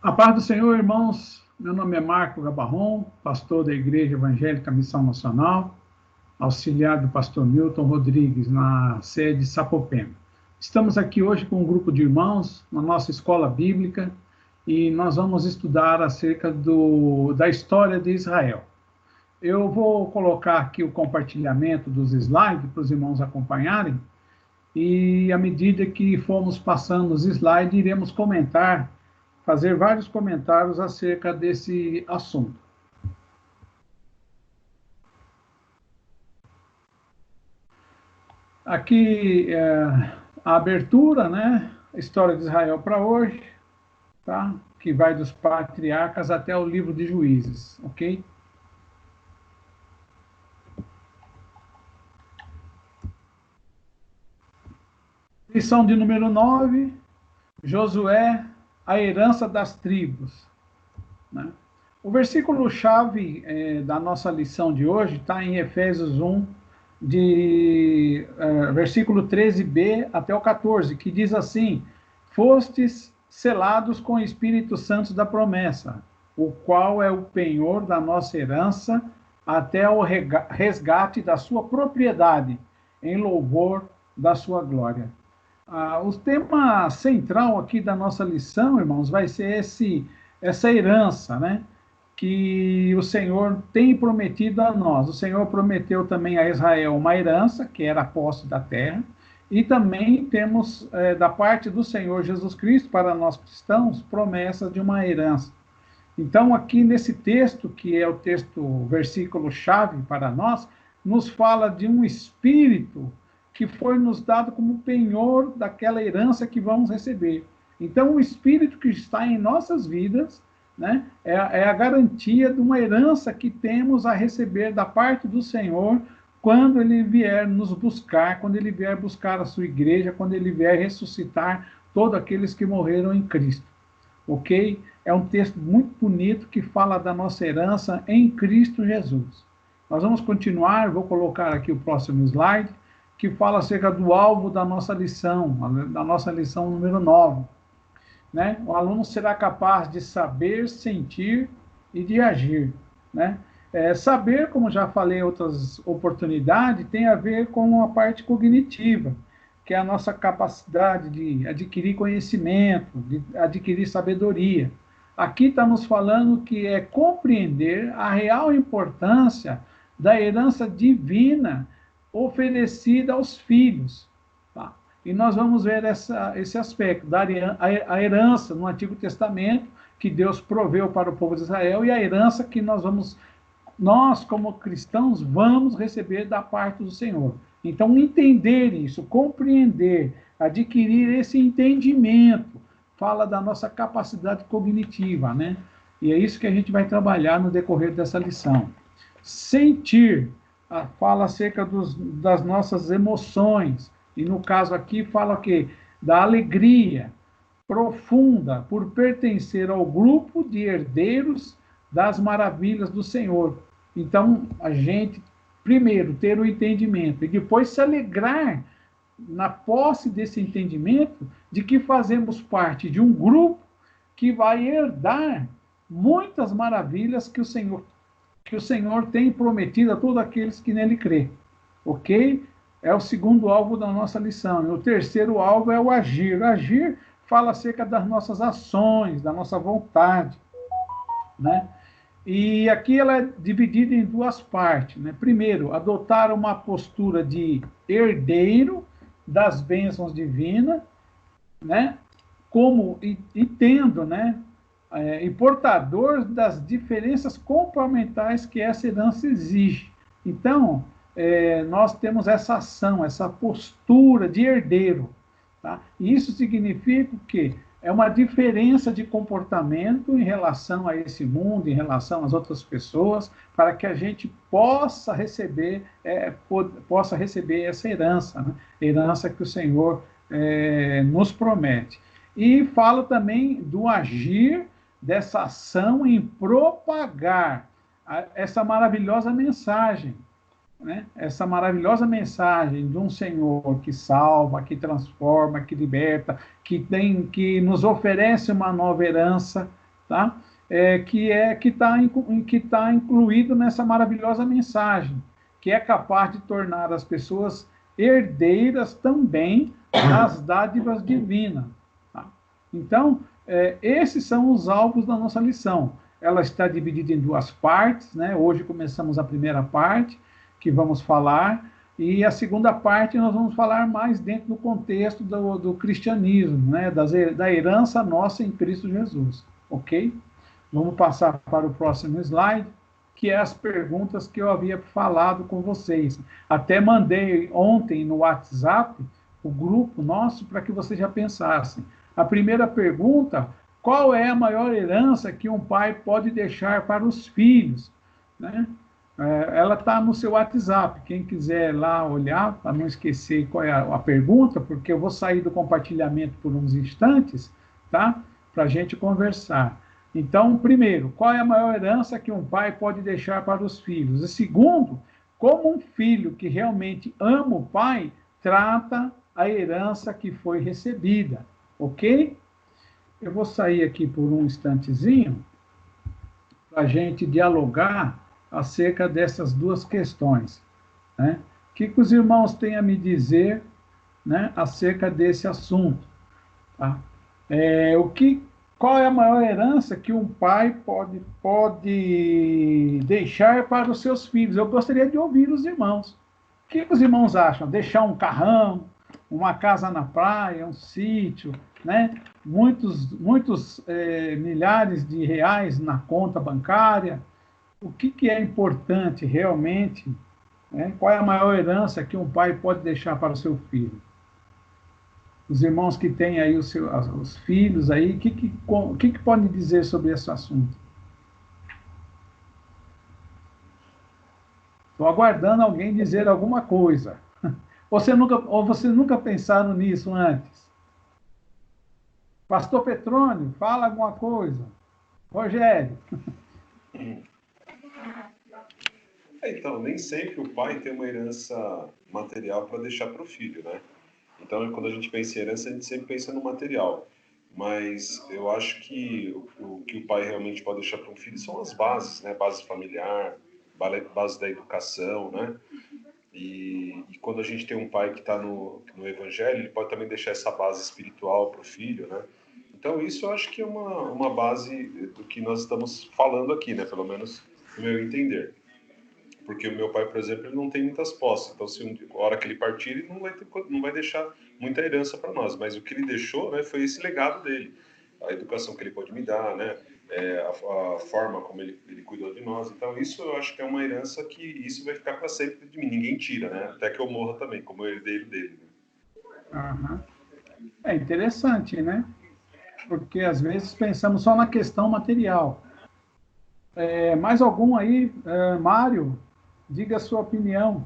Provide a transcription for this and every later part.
A paz do Senhor, irmãos. Meu nome é Marco Gabarron, pastor da Igreja Evangélica Missão Nacional, auxiliar do pastor Milton Rodrigues, na sede Sapopema. Estamos aqui hoje com um grupo de irmãos na nossa escola bíblica e nós vamos estudar acerca da história de Israel. Eu vou colocar aqui o compartilhamento dos slides para os irmãos acompanharem e, à medida que formos passando os slides, iremos fazer vários comentários acerca desse assunto. Aqui a abertura, né? A história de Israel para hoje, tá? Que vai dos patriarcas até o livro de Juízes, ok? Lição de número 9, Josué, a herança das tribos. Né? O versículo-chave da nossa lição de hoje está em Efésios 1, versículo 13b até o 14, que diz assim: fostes selados com o Espírito Santo da promessa, o qual é o penhor da nossa herança até o resgate da sua propriedade, em louvor da sua glória. O tema central aqui da nossa lição, irmãos, vai ser essa herança, né? Que o Senhor tem prometido a nós. O Senhor prometeu também a Israel uma herança, que era a posse da terra, e também temos, da parte do Senhor Jesus Cristo, para nós cristãos, promessa de uma herança. Então, aqui nesse texto, que é o texto, versículo-chave para nós, nos fala de um espírito que foi nos dado como penhor daquela herança que vamos receber. Então, o Espírito que está em nossas vidas, né, é a garantia de uma herança que temos a receber da parte do Senhor quando Ele vier nos buscar, quando Ele vier buscar a sua igreja, quando Ele vier ressuscitar todos aqueles que morreram em Cristo. Ok? É um texto muito bonito que fala da nossa herança em Cristo Jesus. Nós vamos continuar, vou colocar aqui o próximo slide, que fala acerca do alvo da nossa lição número 9. Né? O aluno será capaz de saber, sentir e de agir. Né? Saber, como já falei em outras oportunidades, tem a ver com a parte cognitiva, que é a nossa capacidade de adquirir conhecimento, de adquirir sabedoria. Aqui está nos falando que é compreender a real importância da herança divina oferecida aos filhos. Tá? E nós vamos ver esse aspecto, a herança no Antigo Testamento, que Deus proveu para o povo de Israel, e a herança que nós como cristãos, vamos receber da parte do Senhor. Então, entender isso, compreender, adquirir esse entendimento, fala da nossa capacidade cognitiva, né? E é isso que a gente vai trabalhar no decorrer dessa lição. Sentir, fala acerca das nossas emoções, e no caso aqui fala o quê? Da alegria profunda por pertencer ao grupo de herdeiros das maravilhas do Senhor. Então, a gente, primeiro, ter o entendimento, e depois se alegrar na posse desse entendimento de que fazemos parte de um grupo que vai herdar muitas maravilhas que o Senhor tem prometido a todos aqueles que nele crê. Ok? É o segundo alvo da nossa lição. E o terceiro alvo é o agir. Agir fala acerca das nossas ações, da nossa vontade. Né? E aqui ela é dividida em duas partes. Né? Primeiro, adotar uma postura de herdeiro das bênçãos divinas, né? Como e tendo, né? E portador das diferenças comportamentais que essa herança exige. Então, nós temos essa ação, essa postura de herdeiro. Tá? E isso significa que é uma diferença de comportamento em relação a esse mundo, em relação às outras pessoas, para que a gente possa receber essa herança, né? Herança que o Senhor nos promete. E falo também do agir dessa ação em propagar essa maravilhosa mensagem, né? Essa maravilhosa mensagem de um Senhor que salva, que transforma, que liberta, que nos oferece uma nova herança, tá? Que está incluído nessa maravilhosa mensagem, que é capaz de tornar as pessoas herdeiras também das dádivas divinas. Tá? Então, esses são os alvos da nossa lição. Ela está dividida em duas partes, né? Hoje começamos a primeira parte, que vamos falar, e a segunda parte nós vamos falar mais dentro do contexto do cristianismo, né? Da herança nossa em Cristo Jesus, ok? Vamos passar para o próximo slide, que é as perguntas que eu havia falado com vocês. Até mandei ontem no WhatsApp, o grupo nosso, para que vocês já pensassem. A primeira pergunta: qual é a maior herança que um pai pode deixar para os filhos? Né? Ela está no seu WhatsApp. Quem quiser lá olhar, para não esquecer qual é a pergunta, porque eu vou sair do compartilhamento por uns instantes, tá? Para a gente conversar. Então, primeiro, qual é a maior herança que um pai pode deixar para os filhos? E segundo, como um filho que realmente ama o pai trata a herança que foi recebida, ok? Eu vou sair aqui por um instantezinho para a gente dialogar acerca dessas duas questões, né? O que os irmãos têm a me dizer, né, acerca desse assunto, tá? Qual é a maior herança que um pai pode deixar para os seus filhos? Eu gostaria de ouvir os irmãos. O que os irmãos acham? Deixar um carrão, uma casa na praia, um sítio, né? Muitos milhares de reais na conta bancária. O que é importante realmente? Né? Qual é a maior herança que um pai pode deixar para o seu filho? Os irmãos que têm aí os filhos aí, o que podem dizer sobre esse assunto? Estou aguardando alguém dizer alguma coisa. Ou você nunca pensaram nisso antes? Pastor Petrônio, fala alguma coisa. Rogério. Então, nem sempre o pai tem uma herança material para deixar para o filho, né? Então, quando a gente pensa em herança, a gente sempre pensa no material. Mas eu acho que o que o pai realmente pode deixar para um filho são as bases, né? Base familiar, base da educação, né? E quando a gente tem um pai que está no evangelho, ele pode também deixar essa base espiritual para o filho, né? Então, isso eu acho que é uma base do que nós estamos falando aqui, né? Pelo menos no meu entender. Porque o meu pai, por exemplo, ele não tem muitas posses. Então, se a hora que ele partir, ele não vai deixar muita herança para nós. Mas o que ele deixou, né, foi esse legado dele. A educação que ele pode me dar, né? A forma como ele cuidou de nós. Então, isso eu acho que é uma herança que isso vai ficar para sempre de mim. Ninguém tira, né? Até que eu morra também, como herdeiro dele. Né? Uhum. É interessante, né? Porque às vezes pensamos só na questão material. Mais algum aí, Mário? Diga a sua opinião.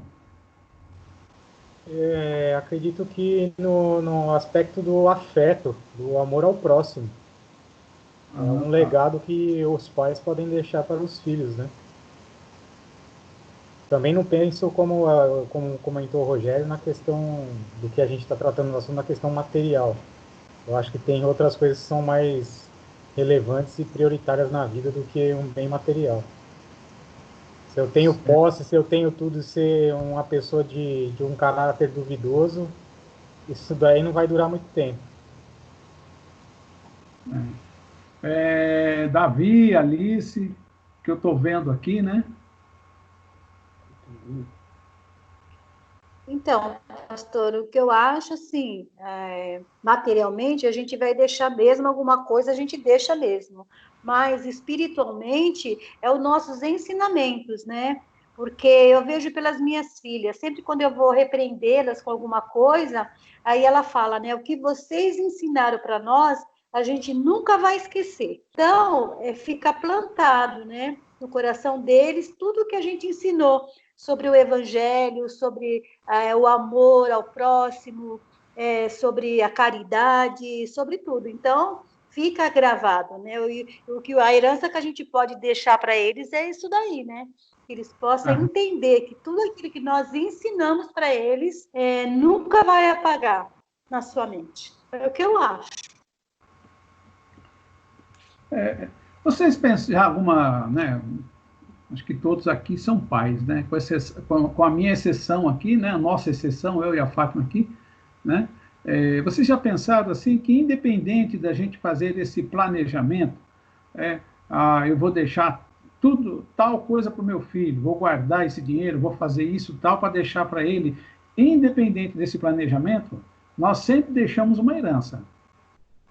Acredito que no aspecto do afeto, do amor ao próximo. É um legado que os pais podem deixar para os filhos, né? Também não penso, como comentou o Rogério, na questão do que a gente está tratando no assunto, na questão material. Eu acho que tem outras coisas que são mais relevantes e prioritárias na vida do que um bem material. Se eu tenho posse, se eu tenho tudo, ser uma pessoa de um caráter duvidoso, isso daí não vai durar muito tempo. Davi, Alice, que eu estou vendo aqui, né? Então, pastor, o que eu acho, assim, materialmente, a gente vai deixar mesmo alguma coisa, a gente deixa mesmo. Mas, espiritualmente, é os nossos ensinamentos, né? Porque eu vejo pelas minhas filhas, sempre quando eu vou repreendê-las com alguma coisa, aí ela fala, né? O que vocês ensinaram para nós, a gente nunca vai esquecer. Então, fica plantado, né? No coração deles, tudo que a gente ensinou sobre o evangelho, sobre o amor ao próximo, sobre a caridade, sobre tudo. Então, fica gravado, né? A herança que a gente pode deixar para eles é isso daí, né? Que eles possam entender que tudo aquilo que nós ensinamos para eles nunca vai apagar na sua mente. É o que eu acho. Vocês pensam já alguma, né? Acho que todos aqui são pais, né? Com a minha exceção aqui, né? A nossa exceção, eu e a Fátima aqui, né? Vocês já pensaram assim que independente da gente fazer esse planejamento, eu vou deixar tudo, tal coisa para o meu filho, vou guardar esse dinheiro, vou fazer isso, tal, para deixar para ele, independente desse planejamento, nós sempre deixamos uma herança,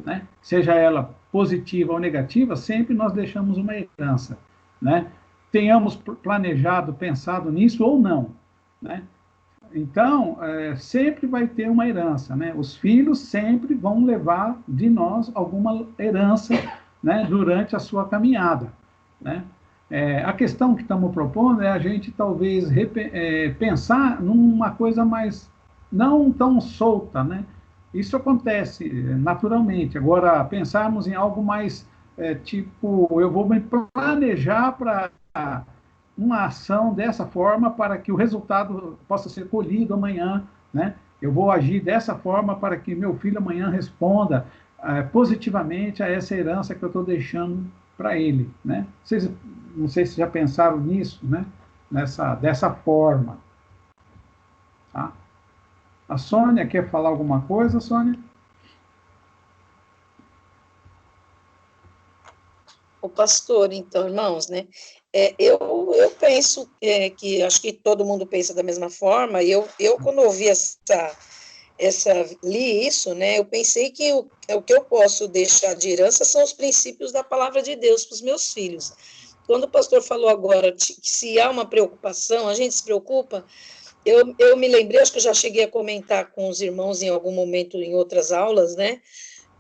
né? Seja ela positiva ou negativa, sempre nós deixamos uma herança, né? Tenhamos planejado, pensado nisso ou não, né? Então, sempre vai ter uma herança, né? Os filhos sempre vão levar de nós alguma herança, né, durante a sua caminhada, né? A questão que estamos propondo é a gente talvez pensar numa coisa mais não tão solta, né? Isso acontece naturalmente. Agora, pensarmos em algo mais tipo, eu vou me planejar para uma ação dessa forma para que o resultado possa ser colhido amanhã, né? Eu vou agir dessa forma para que meu filho amanhã responda positivamente a essa herança que eu estou deixando para ele, né? Vocês, não sei se já pensaram nisso, né? Dessa forma, tá? A Sônia quer falar alguma coisa, Sônia? O pastor, então, irmãos, né? Eu penso que acho que todo mundo pensa da mesma forma. E eu quando ouvi li isso, né? Eu pensei que o que eu posso deixar de herança são os princípios da palavra de Deus para os meus filhos. Quando o pastor falou agora que se há uma preocupação, a gente se preocupa. Eu me lembrei, acho que eu já cheguei a comentar com os irmãos em algum momento em outras aulas, né?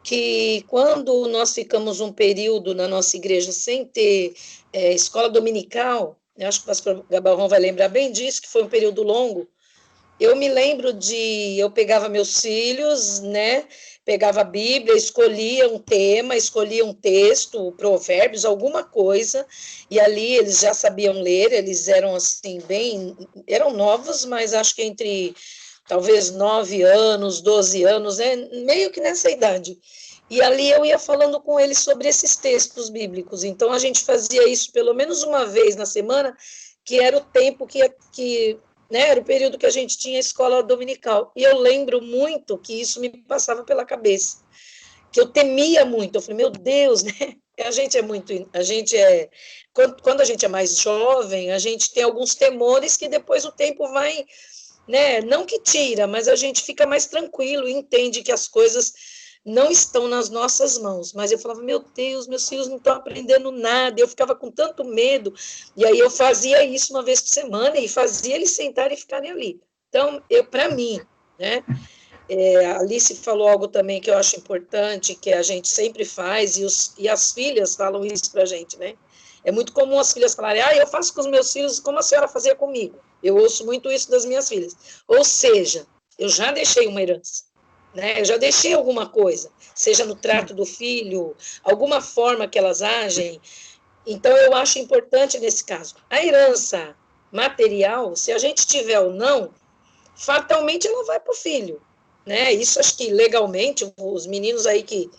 Que quando nós ficamos um período na nossa igreja sem ter escola dominical, eu acho que o pastor Gabarrão vai lembrar bem disso, que foi um período longo. Eu me lembro eu pegava meus filhos, né, pegava a Bíblia, escolhia um tema, escolhia um texto, provérbios, alguma coisa, e ali eles já sabiam ler, eles eram assim, eram novos, mas acho que entre talvez 9 anos, 12 anos, né, meio que nessa idade. E ali eu ia falando com eles sobre esses textos bíblicos. Então a gente fazia isso pelo menos uma vez na semana, que era o tempo que né, era o período que a gente tinha escola dominical. E eu lembro muito que isso me passava pela cabeça, que eu temia muito. Eu falei, meu Deus, né? Quando a gente é mais jovem, a gente tem alguns temores que depois o tempo vai, né? Não que tira, mas a gente fica mais tranquilo e entende que as coisas não estão nas nossas mãos. Mas eu falava, meu Deus, meus filhos não estão aprendendo nada. Eu ficava com tanto medo. E aí eu fazia isso uma vez por semana e fazia eles sentarem e ficarem ali. Então, para mim, né? A Alice falou algo também que eu acho importante, que a gente sempre faz, e as filhas falam isso para a gente, né? É muito comum as filhas falarem, eu faço com os meus filhos como a senhora fazia comigo. Eu ouço muito isso das minhas filhas. Ou seja, eu já deixei uma herança, né? Eu já deixei alguma coisa, seja no trato do filho, alguma forma que elas agem. Então, eu acho importante nesse caso. A herança material, se a gente tiver ou não, fatalmente ela vai para o filho, né? Isso acho que legalmente, os meninos aí que,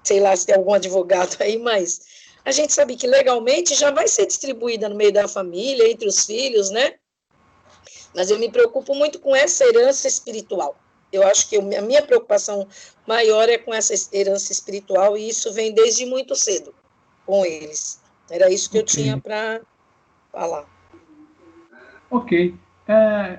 sei lá se tem algum advogado aí, mas a gente sabe que legalmente já vai ser distribuída no meio da família, entre os filhos, né? Mas eu me preocupo muito com essa herança espiritual. Eu acho que a minha preocupação maior é com essa herança espiritual, e isso vem desde muito cedo com eles. Era isso que eu tinha para falar. Ok.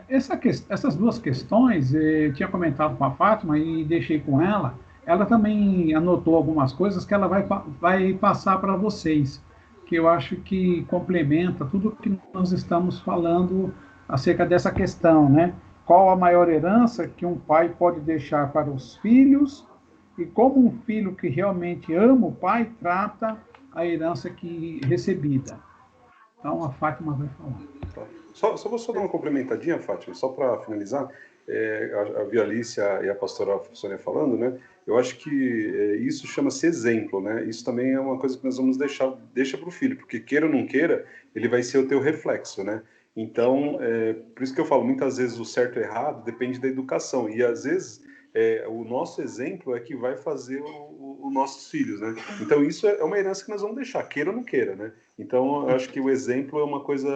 Essas duas questões, eu tinha comentado com a Fátima e deixei com ela. Ela também anotou algumas coisas que ela vai passar para vocês, que eu acho que complementa tudo que nós estamos falando acerca dessa questão, né? Qual a maior herança que um pai pode deixar para os filhos e como um filho que realmente ama o pai trata a herança que recebida. Então, a Fátima vai falar. Só vou dar uma complementadinha, Fátima, só para finalizar. A Alice e a pastora Sônia falando, né? Eu acho que isso chama-se exemplo, né? Isso também é uma coisa que nós vamos deixa para o filho, porque queira ou não queira, ele vai ser o teu reflexo, né? Então, por isso que eu falo, muitas vezes o certo e errado depende da educação, e às vezes o nosso exemplo é que vai fazer os nossos filhos, né? Então isso é uma herança que nós vamos deixar, queira ou não queira, né? Então eu acho que o exemplo é uma coisa,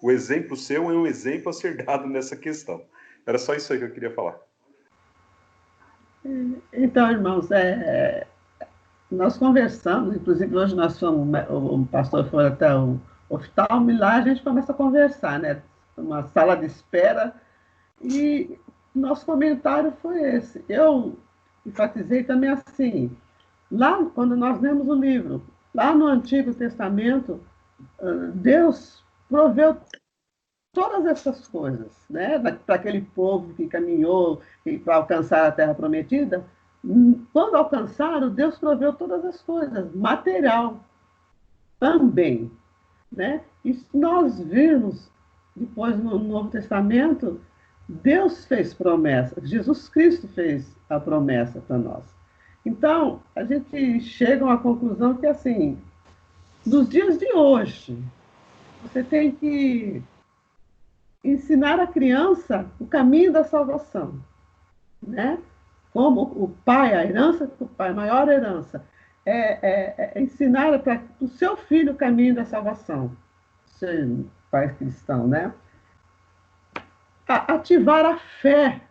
o exemplo seu é um exemplo a ser dado nessa questão. Era só isso aí que eu queria falar. Então, irmãos, nós conversamos, inclusive hoje nós fomos, o pastor foi até o oftalmo e lá a gente começa a conversar, né? Uma sala de espera, e nosso comentário foi esse. Eu enfatizei também assim, lá quando nós lemos o livro, lá no Antigo Testamento, Deus proveu todas essas coisas, né? Para aquele povo que caminhou para alcançar a Terra Prometida. Quando alcançaram, Deus proveu todas as coisas, material também, né? E se nós virmos depois no Novo Testamento, Deus fez promessa, Jesus Cristo fez a promessa para nós. Então, a gente chega a uma conclusão que, assim, nos dias de hoje, você tem que ensinar a criança o caminho da salvação, né? Como o pai, a herança do pai, a maior herança, ensinar para o seu filho o caminho da salvação, ser pai cristão, né? Ativar a fé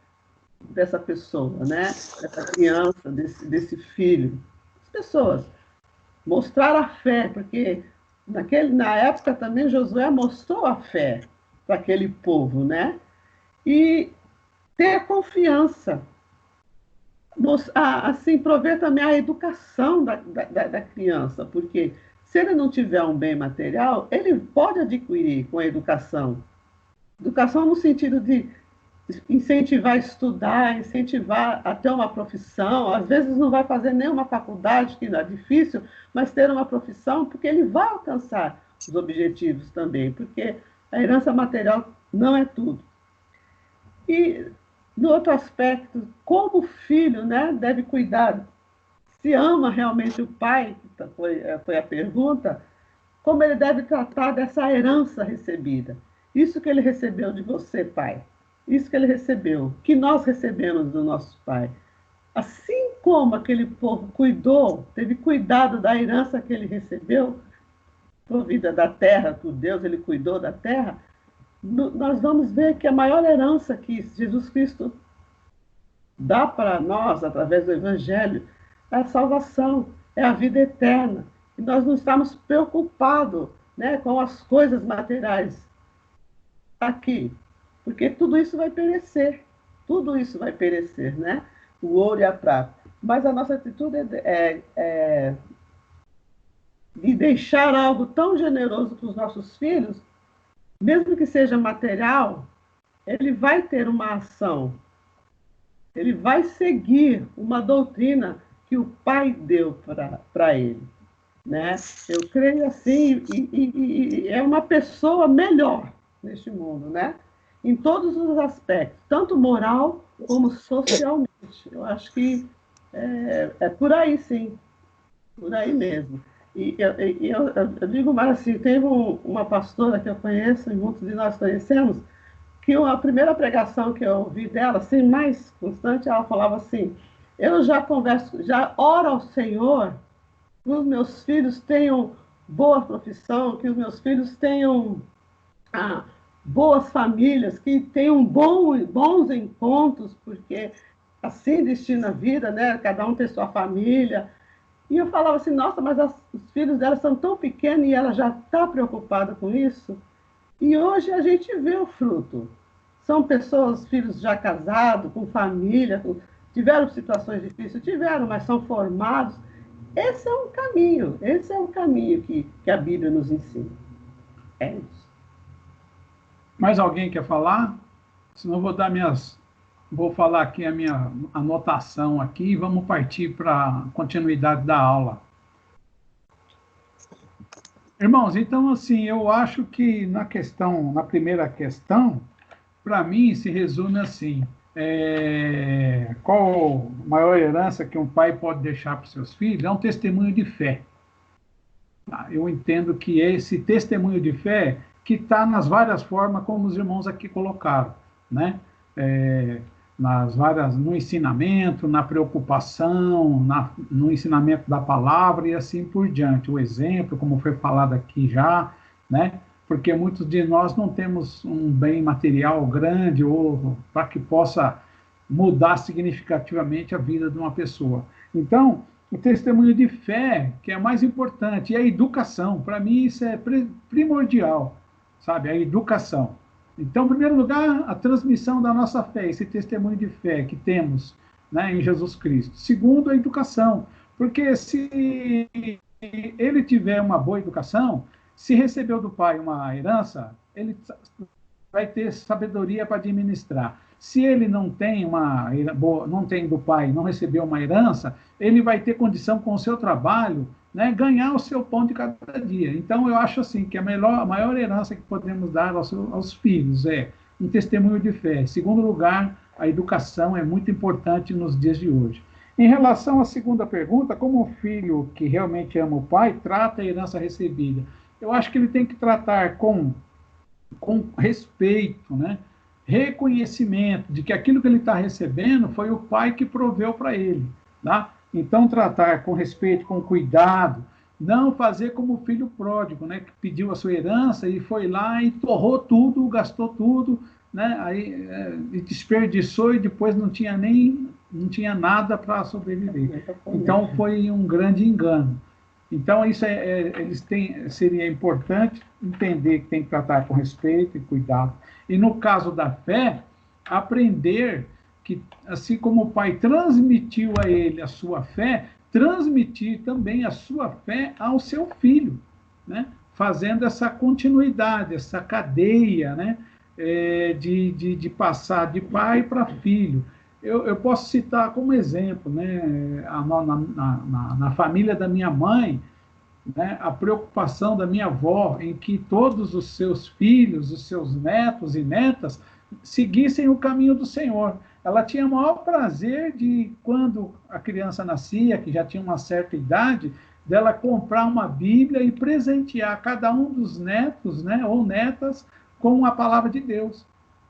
dessa pessoa, né? Dessa criança, desse filho, as pessoas, mostrar a fé, porque na época também Josué mostrou a fé para aquele povo, né? E ter a confiança, assim, prover também a educação da criança, porque se ele não tiver um bem material, ele pode adquirir com a educação. Educação no sentido de incentivar a estudar, incentivar a ter uma profissão. Às vezes não vai fazer nenhuma faculdade, que é difícil, mas ter uma profissão, porque ele vai alcançar os objetivos também, porque a herança material não é tudo. E, no outro aspecto, como o filho, né, deve cuidar, se ama realmente o pai, que foi a pergunta, como ele deve tratar dessa herança recebida. Isso que ele recebeu de você, pai. Isso que ele recebeu, que nós recebemos do nosso pai. Assim como aquele povo teve cuidado da herança que ele recebeu, provida da terra, por Deus, ele cuidou da terra, nós vamos ver que a maior herança que Jesus Cristo dá para nós, através do Evangelho, é a salvação, é a vida eterna. E nós não estamos preocupados, né, com as coisas materiais aqui, porque tudo isso vai perecer, né? O ouro e a prata. Mas a nossa atitude é de deixar algo tão generoso para os nossos filhos, mesmo que seja material, ele vai ter uma ação, ele vai seguir uma doutrina que o pai deu para ele, né? Eu creio assim, e é uma pessoa melhor neste mundo, né? Em todos os aspectos, tanto moral como socialmente. Eu acho que é por aí, sim, por aí mesmo. E eu digo mais assim, teve uma pastora que eu conheço, e muitos de nós conhecemos, que a primeira pregação que eu ouvi dela, assim, mais constante, ela falava assim, eu já oro ao Senhor que os meus filhos tenham boa profissão, que os meus filhos tenham boas famílias, que tenham bons encontros, porque assim destina a vida, né? Cada um tem sua família. E eu falava assim, nossa, mas os filhos dela são tão pequenos e ela já está preocupada com isso. E hoje a gente vê o fruto. São pessoas, filhos já casados, com família, tiveram situações difíceis, mas são formados. Esse é um caminho que a Bíblia nos ensina. É isso. Mais alguém quer falar? Senão vou falar aqui a minha anotação aqui e vamos partir para a continuidade da aula. Irmãos, então assim, eu acho que na primeira questão, para mim se resume assim, qual a maior herança que um pai pode deixar para os seus filhos? É um testemunho de fé. Eu entendo que esse testemunho de fé que está nas várias formas como os irmãos aqui colocaram, né? no ensinamento, na preocupação, no ensinamento da palavra e assim por diante. O exemplo, como foi falado aqui já, né? Porque muitos de nós não temos um bem material grande ou para que possa mudar significativamente a vida de uma pessoa. Então, o testemunho de fé, que é mais importante, e a educação, para mim isso é primordial, sabe? A educação. Então, em primeiro lugar, a transmissão da nossa fé, esse testemunho de fé que temos, né, em Jesus Cristo. Segundo, a educação, porque se ele tiver uma boa educação, se recebeu do pai uma herança, ele vai ter sabedoria para administrar. Se ele não tem não tem do pai, não recebeu uma herança, ele vai ter condição com o seu trabalho, né, ganhar o seu pão de cada dia. Então, eu acho assim que a maior herança que podemos dar aos filhos é um testemunho de fé. Em segundo lugar, a educação é muito importante nos dias de hoje. Em relação à segunda pergunta, como um filho que realmente ama o pai trata a herança recebida? Eu acho que ele tem que tratar com respeito, né? Reconhecimento de que aquilo que ele está recebendo foi o pai que proveu para ele, tá? Então, tratar com respeito, com cuidado, não fazer como o filho pródigo, né, que pediu a sua herança e foi lá e torrou tudo, gastou tudo, né, aí e desperdiçou e depois não tinha nada para sobreviver. Então, foi um grande engano. Então, isso seria importante entender que tem que tratar com respeito e cuidado. E no caso da fé, aprender que, assim como o pai transmitiu a ele a sua fé, transmitir também a sua fé ao seu filho, né? Fazendo essa continuidade, essa cadeia, né? De passar de pai para filho. Eu posso citar como exemplo, né? Na família da minha mãe, né? A preocupação da minha avó em que todos os seus filhos, os seus netos e netas seguissem o caminho do Senhor. Ela tinha o maior prazer de, quando a criança nascia, que já tinha uma certa idade, dela comprar uma Bíblia e presentear cada um dos netos, né, ou netas com a palavra de Deus,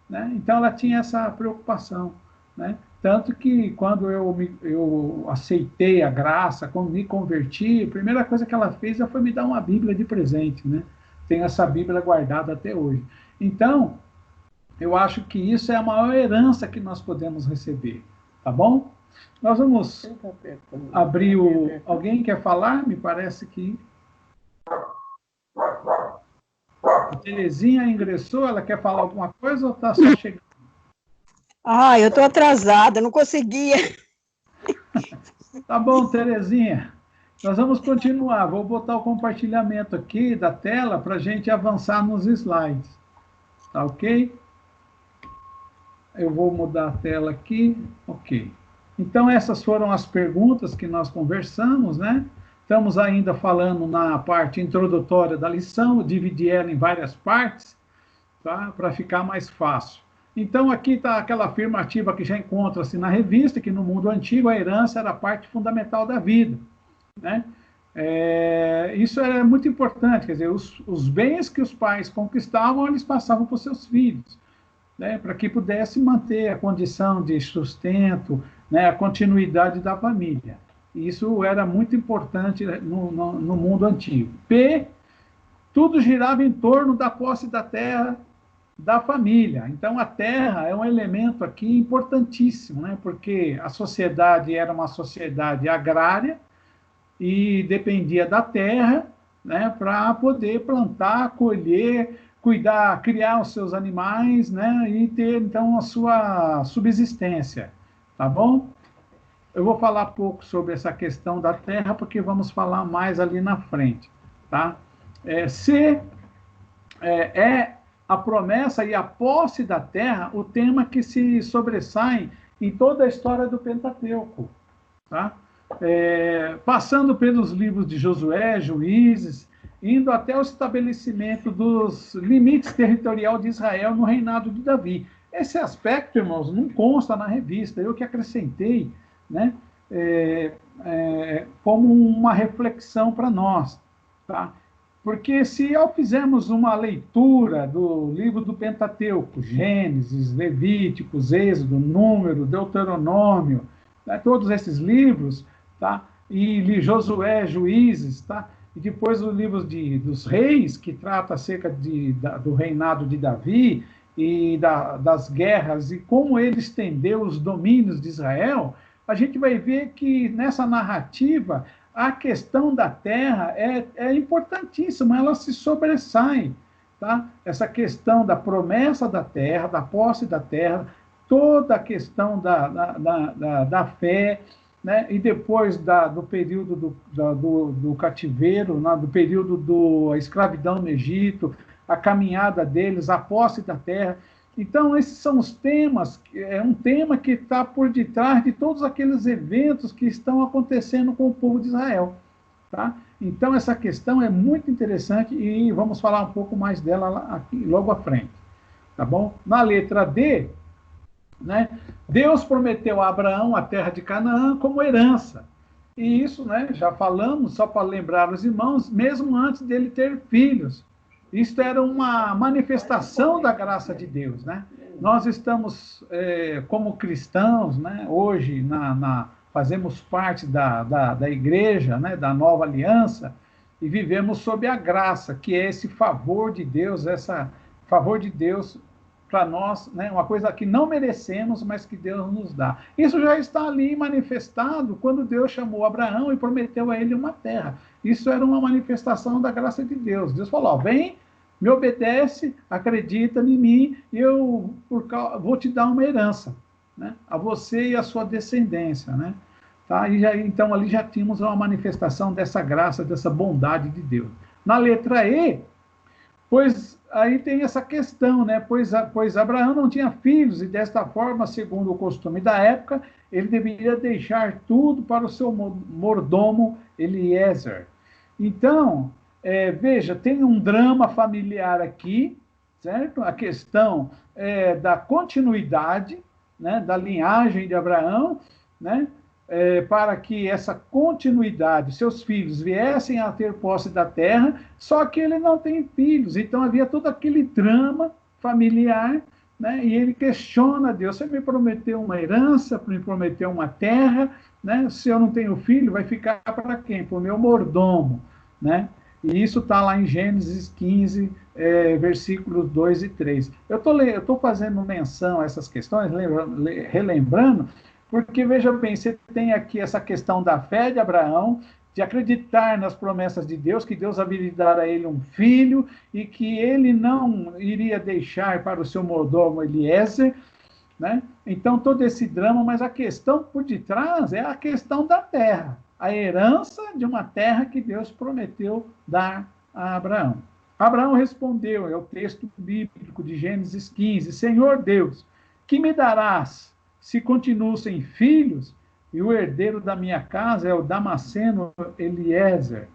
né? Então, ela tinha essa preocupação, né? Tanto que, quando eu aceitei a graça, quando me converti, a primeira coisa que ela fez foi me dar uma Bíblia de presente, né? Tenho essa Bíblia guardada até hoje. Então, eu acho que isso é a maior herança que nós podemos receber, tá bom? Nós vamos abrir o... Alguém quer falar? Me parece que... A Terezinha ingressou, ela quer falar alguma coisa ou está só chegando? Eu estou atrasada, não conseguia. Tá bom, Terezinha. Nós vamos continuar. Vou botar o compartilhamento aqui da tela para a gente avançar nos slides. Tá ok? Eu vou mudar a tela aqui. Ok. Então, essas foram as perguntas que nós conversamos, né? Estamos ainda falando na parte introdutória da lição, eu dividi ela em várias partes, tá? Para ficar mais fácil. Então, aqui está aquela afirmativa que já encontra-se na revista, que no mundo antigo a herança era a parte fundamental da vida, né? Isso era muito importante, quer dizer, os bens que os pais conquistavam, eles passavam para os seus filhos, né? Para que pudesse manter a condição de sustento, né? A continuidade da família. Isso era muito importante no mundo antigo. Tudo girava em torno da posse da terra da família. Então, a terra é um elemento aqui importantíssimo, né? Porque a sociedade era uma sociedade agrária e dependia da terra, né? Para poder plantar, colher, cuidar, criar os seus animais, né? E ter, então, a sua subsistência. Tá bom? Eu vou falar pouco sobre essa questão da terra, porque vamos falar mais ali na frente, tá? A promessa e a posse da terra, o tema que se sobressai em toda a história do Pentateuco, tá? Passando pelos livros de Josué, Juízes, indo até o estabelecimento dos limites territorial de Israel no reinado de Davi. Esse aspecto, irmãos, não consta na revista, eu que acrescentei, né? Como uma reflexão para nós, tá? Porque se ao fizermos uma leitura do livro do Pentateuco, Gênesis, Levíticos, Êxodo, Número, Deuteronômio, né, todos esses livros, tá? E Josué, Juízes, tá? E depois os livros dos reis, que trata acerca do reinado de Davi e das guerras e como ele estendeu os domínios de Israel, a gente vai ver que nessa narrativa a questão da terra é importantíssima, ela se sobressai, tá? Essa questão da promessa da terra, da posse da terra, toda a questão da fé, né? E depois do período do cativeiro, né? Do período da escravidão no Egito, a caminhada deles, a posse da terra. Então, esses são os temas, é um tema que está por detrás de todos aqueles eventos que estão acontecendo com o povo de Israel. Tá? Então, essa questão é muito interessante e vamos falar um pouco mais dela aqui, logo à frente. Tá bom? Na letra D, né, Deus prometeu a Abraão a terra de Canaã como herança. E isso, né, já falamos, só para lembrar os irmãos, mesmo antes dele ter filhos. Isto era uma manifestação da graça de Deus, né? Nós estamos, como cristãos, né, hoje fazemos parte da igreja, né, da nova aliança, e vivemos sob a graça, que é esse favor de Deus, favor de Deus para nós, né, uma coisa que não merecemos, mas que Deus nos dá. Isso já está ali manifestado quando Deus chamou Abraão e prometeu a ele uma terra. Isso era uma manifestação da graça de Deus. Deus falou, vem, me obedece, acredita em mim, e eu vou te dar uma herança, né, a você e a sua descendência. Né? Tá? Então, ali já tínhamos uma manifestação dessa graça, dessa bondade de Deus. Na letra E, pois aí tem essa questão, né? Pois Abraão não tinha filhos, e desta forma, segundo o costume da época, ele deveria deixar tudo para o seu mordomo Eliezer. Então, veja, tem um drama familiar aqui, certo? A questão da continuidade, né, da linhagem de Abraão, né? Para que essa continuidade, seus filhos viessem a ter posse da terra, só que ele não tem filhos. Então havia todo aquele drama familiar, né? E ele questiona Deus, você me prometeu uma herança, me prometeu uma terra, né? Se eu não tenho filho, vai ficar para quem? Para o meu mordomo, né? E isso está lá em Gênesis 15, versículos 2 e 3. Eu estou fazendo menção a essas questões, relembrando, porque, veja bem, você tem aqui essa questão da fé de Abraão, de acreditar nas promessas de Deus, que Deus haveria de dar a ele um filho, e que ele não iria deixar para o seu mordomo Eliezer, né? Então, todo esse drama, mas a questão por detrás é a questão da terra, a herança de uma terra que Deus prometeu dar a Abraão. Abraão respondeu, é o texto bíblico de Gênesis 15, Senhor Deus, que me darás se continuo sem filhos, e o herdeiro da minha casa é o Damasceno Eliezer?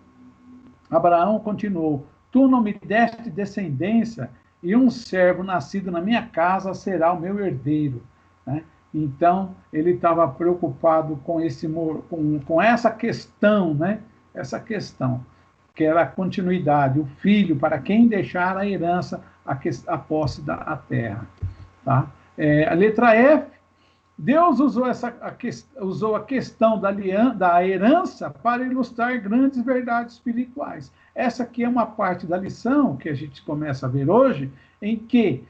Abraão continuou, tu não me deste descendência, e um servo nascido na minha casa será o meu herdeiro. Né? Então, ele estava preocupado com essa questão, né? Essa questão, que era a continuidade, o filho, para quem deixar a herança, a posse da terra. Tá? A letra F, Deus usou a questão da herança para ilustrar grandes verdades espirituais. Essa aqui é uma parte da lição que a gente começa a ver hoje, em que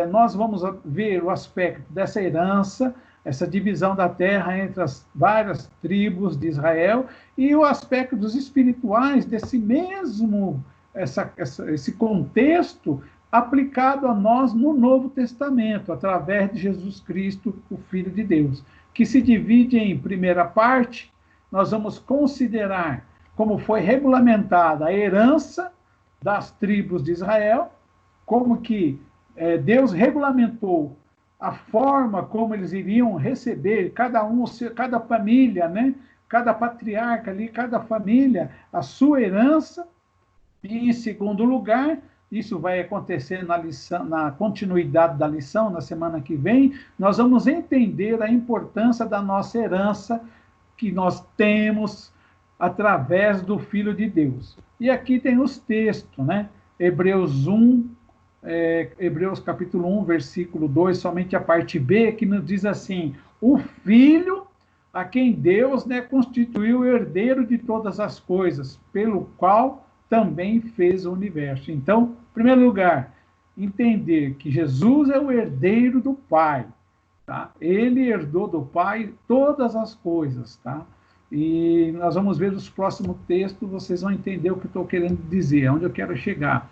nós vamos ver o aspecto dessa herança, essa divisão da terra entre as várias tribos de Israel, e o aspecto dos espirituais desse mesmo, esse contexto aplicado a nós no Novo Testamento, através de Jesus Cristo, o Filho de Deus, que se divide em primeira parte, nós vamos considerar como foi regulamentada a herança das tribos de Israel, como que Deus regulamentou a forma como eles iriam receber, cada família, né? Cada patriarca ali, cada família, a sua herança, e em segundo lugar, isso vai acontecer na continuidade da lição, na semana que vem, nós vamos entender a importância da nossa herança, que nós temos através do Filho de Deus. E aqui tem os textos, né? Hebreus 1, Hebreus capítulo 1, versículo 2, somente a parte B, que nos diz assim: o Filho a quem Deus, né, constituiu o herdeiro de todas as coisas, pelo qual também fez o universo. Então, em primeiro lugar, entender que Jesus é o herdeiro do Pai, tá? Ele herdou do Pai todas as coisas, tá? E nós vamos ver nos próximos textos, vocês vão entender o que eu estou querendo dizer, aonde eu quero chegar.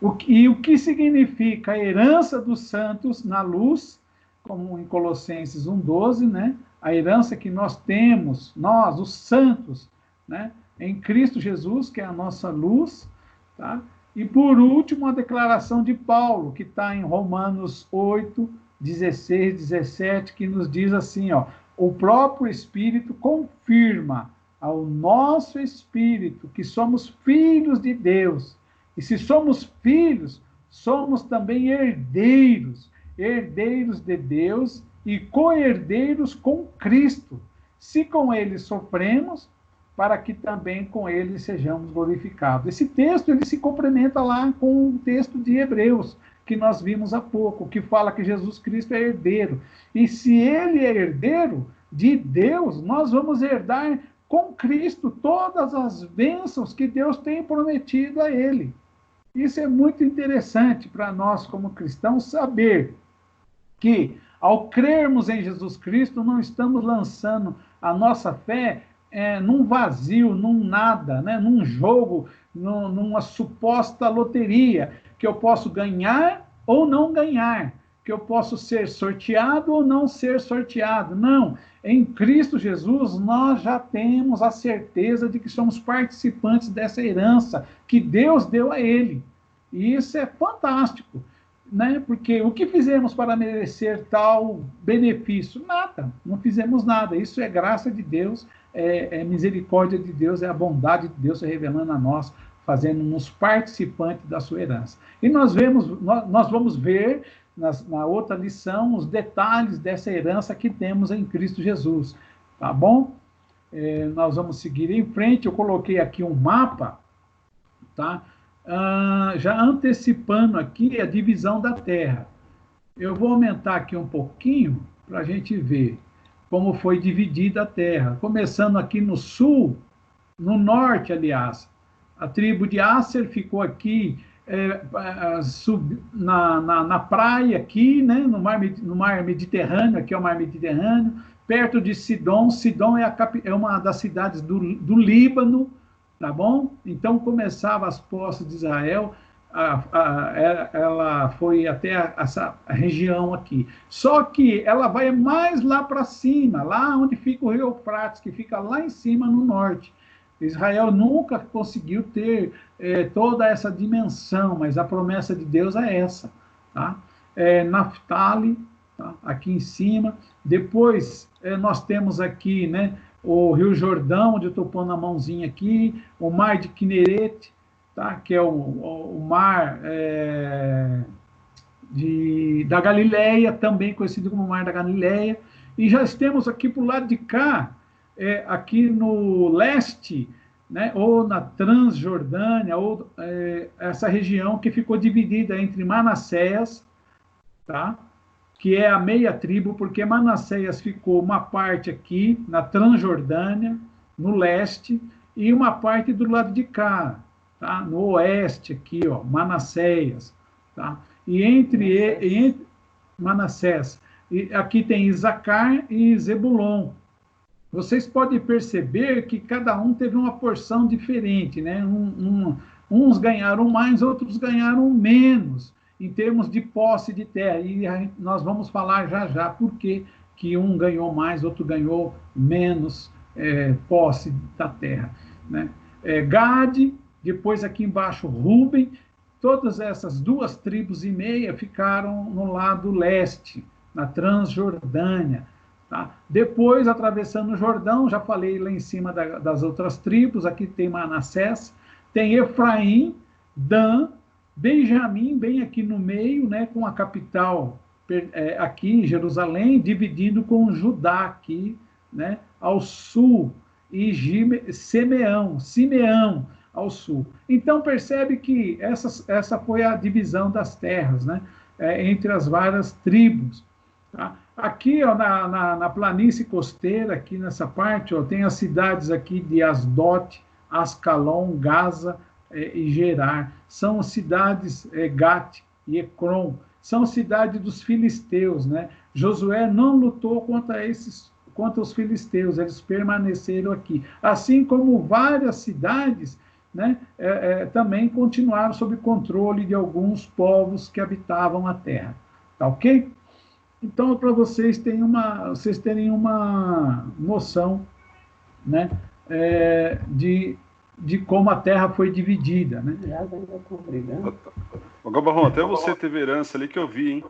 O que significa a herança dos santos na luz, como em Colossenses 1,12, né? A herança que nós temos, nós, os santos, né? Em Cristo Jesus, que é a nossa luz, tá? E, por último, a declaração de Paulo, que está em Romanos 8, 16, 17, que nos diz assim, ó: o próprio Espírito confirma ao nosso espírito que somos filhos de Deus. E se somos filhos, somos também herdeiros, herdeiros de Deus e co-herdeiros com Cristo, se com ele sofremos, para que também com ele sejamos glorificados. Esse texto ele se complementa lá com o texto de Hebreus, que nós vimos há pouco, que fala que Jesus Cristo é herdeiro. E se ele é herdeiro de Deus, nós vamos herdar com Cristo todas as bênçãos que Deus tem prometido a ele. Isso é muito interessante para nós, como cristãos, saber que, ao crermos em Jesus Cristo, não estamos lançando a nossa fé num vazio, num nada, né? Num jogo, numa suposta loteria, que eu posso ganhar ou não ganhar, que eu posso ser sorteado ou não ser sorteado. Não, em Cristo Jesus nós já temos a certeza de que somos participantes dessa herança que Deus deu a ele. E isso é fantástico, né? Porque o que fizemos para merecer tal benefício? Nada, não fizemos nada. Isso é graça de Deus, é misericórdia de Deus, é a bondade de Deus se revelando a nós, fazendo-nos participantes da sua herança. E nós vamos ver na outra lição os detalhes dessa herança que temos em Cristo Jesus, tá bom? Nós vamos seguir em frente. Eu coloquei aqui um mapa, tá? Já antecipando aqui a divisão da Terra. Eu vou aumentar aqui um pouquinho para a gente ver como foi dividida a Terra. Começando aqui no sul, no norte, aliás. A tribo de Asser ficou aqui na praia, aqui, né, no mar Mediterrâneo, aqui é o mar Mediterrâneo, perto de Sidom. Sidom é uma das cidades do Líbano, tá bom? Então, começava as posses de Israel, ela foi até essa região aqui. Só que ela vai mais lá para cima, lá onde fica o rio Eufrates, que fica lá em cima no norte. Israel nunca conseguiu ter toda essa dimensão, mas a promessa de Deus é essa, tá? Naftali, tá? Aqui em cima. Depois, nós temos aqui, né, o Rio Jordão, onde eu estou pondo a mãozinha aqui, o Mar de Quinerete, tá? Que é o mar da Galileia, também conhecido como Mar da Galileia. E já temos aqui para o lado de cá, aqui no leste, né, ou na Transjordânia, ou essa região que ficou dividida entre Manassés, tá? Que é a meia tribo, porque Manassés ficou uma parte aqui na Transjordânia, no leste, e uma parte do lado de cá, tá? No oeste aqui, ó, Manassés, tá? E entre Manassés, e aqui tem Isacar e Zebulon. Vocês podem perceber que cada um teve uma porção diferente, né? Uns ganharam mais, outros ganharam menos, em termos de posse de terra. E nós vamos falar já por que um ganhou mais, outro ganhou menos posse da terra, né? Gade, depois aqui embaixo Ruben, todas essas 2,5 tribos ficaram no lado leste, na Transjordânia. Tá? Depois, atravessando o Jordão, já falei lá em cima das outras tribos, aqui tem Manassés, tem Efraim, Dan, Benjamim, bem aqui no meio, né, com a capital aqui em Jerusalém, dividindo com Judá aqui, né, ao sul. e Simeão ao sul. Então, percebe que essa foi a divisão das terras, né? Entre as várias tribos. Tá? Aqui, ó, na planície costeira, aqui nessa parte, ó, tem as cidades aqui de Asdote, Ascalon, Gaza e Gerar. São cidades, Gate e Ecrom. São cidades dos filisteus, né? Josué não lutou contra os filisteus, eles permaneceram aqui. Assim como várias cidades, né, também continuaram sob controle de alguns povos que habitavam a terra. Tá ok? Então, para vocês terem uma noção, né, de como a terra foi dividida. Né? Ô, Gabarrão, até você teve herança ali que eu vi, hein?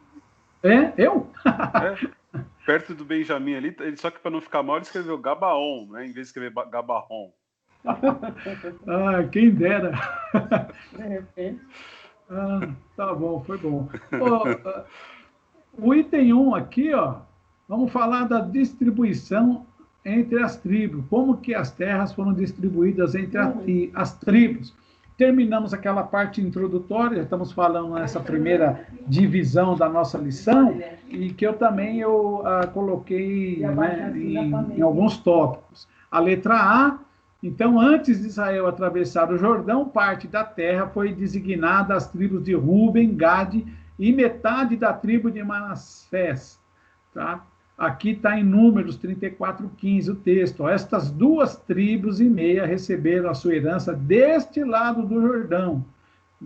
Eu? Perto do Benjamin ali, só que para não ficar mal, ele escreveu Gabaon, né, em vez de escrever Gabarrão. Quem dera. De repente. Tá bom, foi bom. O item 1 aqui, ó, vamos falar da distribuição entre as tribos, como que as terras foram distribuídas entre as tribos. Terminamos aquela parte introdutória, estamos falando nessa primeira divisão da nossa lição, e que eu coloquei, né, em alguns tópicos. A letra A, então, antes de Israel atravessar o Jordão, parte da terra foi designada às tribos de Ruben, Gade e metade da tribo de Manassés. Tá? Aqui está em Números 34:15 o texto. Ó, estas 2,5 tribos receberam a sua herança deste lado do Jordão,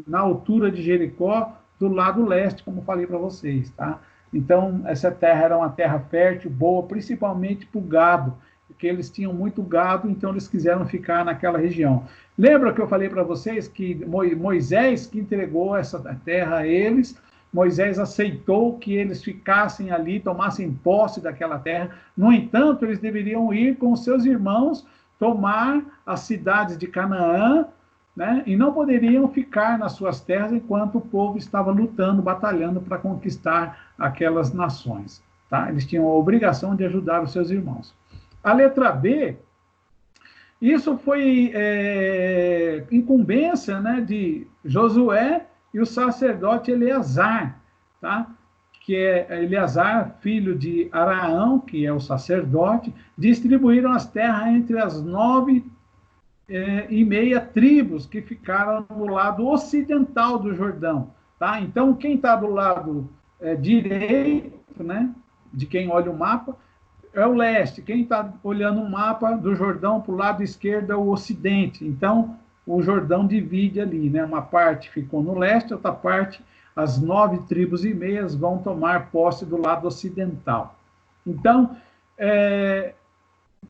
na altura de Jericó, do lado leste, como falei para vocês. Tá? Então, essa terra era uma terra fértil, boa, principalmente para o gado, porque eles tinham muito gado, então eles quiseram ficar naquela região. Lembra que eu falei para vocês que Moisés que entregou essa terra a eles? Moisés aceitou que eles ficassem ali, tomassem posse daquela terra. No entanto, eles deveriam ir com seus irmãos tomar as cidades de Canaã, né? E não poderiam ficar nas suas terras enquanto o povo estava lutando, batalhando para conquistar aquelas nações. Tá? Eles tinham a obrigação de ajudar os seus irmãos. A letra B, isso foi incumbência, né, de Josué e o sacerdote Eleazar, tá? Que é Eleazar, filho de Araão, que é o sacerdote, distribuíram as terras entre as 9,5 tribos que ficaram no lado ocidental do Jordão. Tá? Então, quem está do lado direito, né, de quem olha o mapa, é o leste. Quem está olhando o mapa do Jordão para o lado esquerdo é o ocidente. Então, o Jordão divide ali, né? Uma parte ficou no leste, outra parte, as 9,5 tribos vão tomar posse do lado ocidental. Então,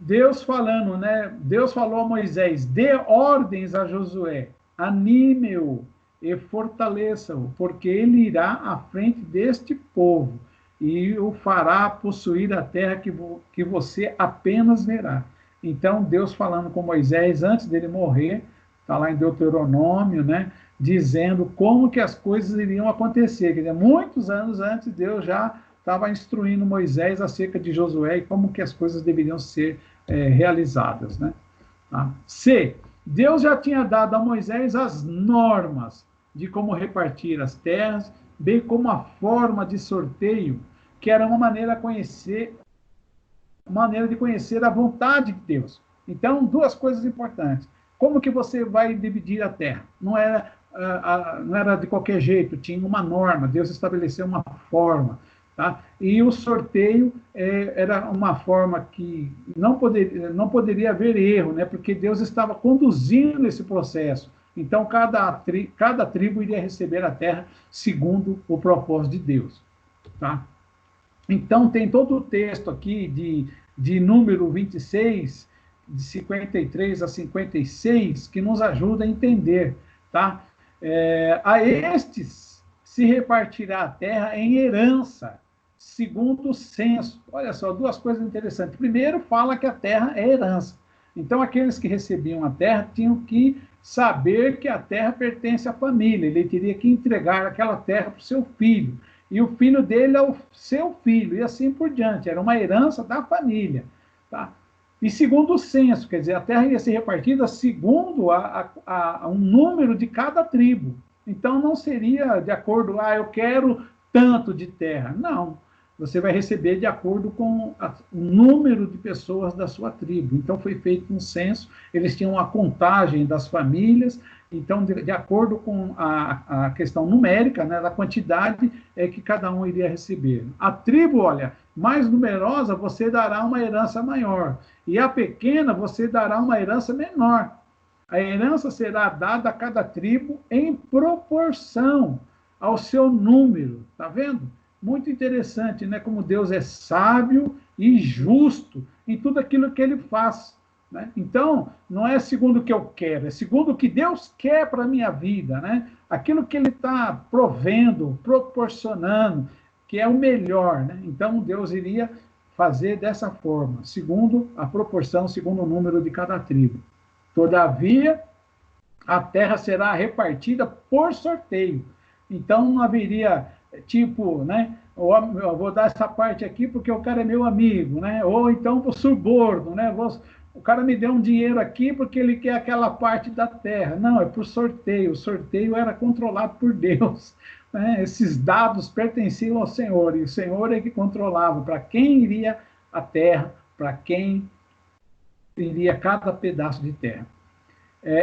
Deus falando, né? Deus falou a Moisés: dê ordens a Josué, anime-o e fortaleça-o, porque ele irá à frente deste povo e o fará possuir a terra que você apenas verá. Então, Deus falando com Moisés antes dele morrer, está lá em Deuteronômio, né, dizendo como que as coisas iriam acontecer. Quer dizer, muitos anos antes, Deus já estava instruindo Moisés acerca de Josué e como que as coisas deveriam ser realizadas. Né? Tá? C. Deus já tinha dado a Moisés as normas de como repartir as terras, bem como a forma de sorteio, que era uma maneira de conhecer a vontade de Deus. Então, duas coisas importantes. Como que você vai dividir a terra? Não era de qualquer jeito, tinha uma norma, Deus estabeleceu uma forma. Tá? E o sorteio era uma forma que não poderia haver erro, né? Porque Deus estava conduzindo esse processo. Então, cada tribo iria receber a terra segundo o propósito de Deus. Tá? Então, tem todo o texto aqui de número 26, de 53 a 56, que nos ajuda a entender. Tá? A estes se repartirá a terra em herança, segundo o censo. Olha só, duas coisas interessantes. Primeiro, fala que a terra é herança. Então, aqueles que recebiam a terra tinham que saber que a terra pertence à família. Ele teria que entregar aquela terra para o seu filho. E o filho dele é o seu filho, e assim por diante. Era uma herança da família. Tá? e segundo o censo, quer dizer, a terra ia ser repartida segundo um número de cada tribo. Então, não seria de acordo, eu quero tanto de terra. Não, você vai receber de acordo com o número de pessoas da sua tribo. Então, foi feito um censo, eles tinham a contagem das famílias, então, de acordo com a questão numérica, né, da quantidade que cada um iria receber. A tribo, olha, mais numerosa, você dará uma herança maior, e a pequena, você dará uma herança menor. A herança será dada a cada tribo em proporção ao seu número. Está vendo? Muito interessante, né? Como Deus é sábio e justo em tudo aquilo que ele faz. Né? Então, não é segundo o que eu quero, é segundo o que Deus quer para a minha vida. Né? Aquilo que ele está provendo, proporcionando, que é o melhor. Né? Então, Deus iria fazer dessa forma, segundo a proporção, segundo o número de cada tribo. Todavia, a terra será repartida por sorteio. Então, não haveria, tipo, né? Eu vou dar essa parte aqui porque o cara é meu amigo, né? Ou então por suborno, né? O cara me deu um dinheiro aqui porque ele quer aquela parte da terra. Não, é por sorteio. O sorteio era controlado por Deus. Né? Esses dados pertenciam ao Senhor, e o Senhor é que controlava para quem iria a terra, para quem iria cada pedaço de terra.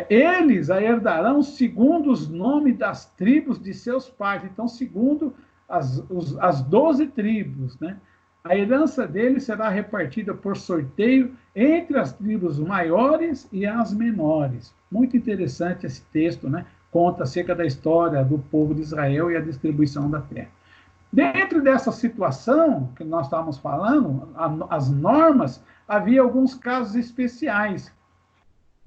Eles a herdarão segundo os nomes das tribos de seus pais. Então, segundo as 12 tribos, né? A herança deles será repartida por sorteio entre as tribos maiores e as menores. Muito interessante esse texto, né? Conta acerca da história do povo de Israel e a distribuição da terra. Dentro dessa situação que nós estávamos falando, as normas, havia alguns casos especiais,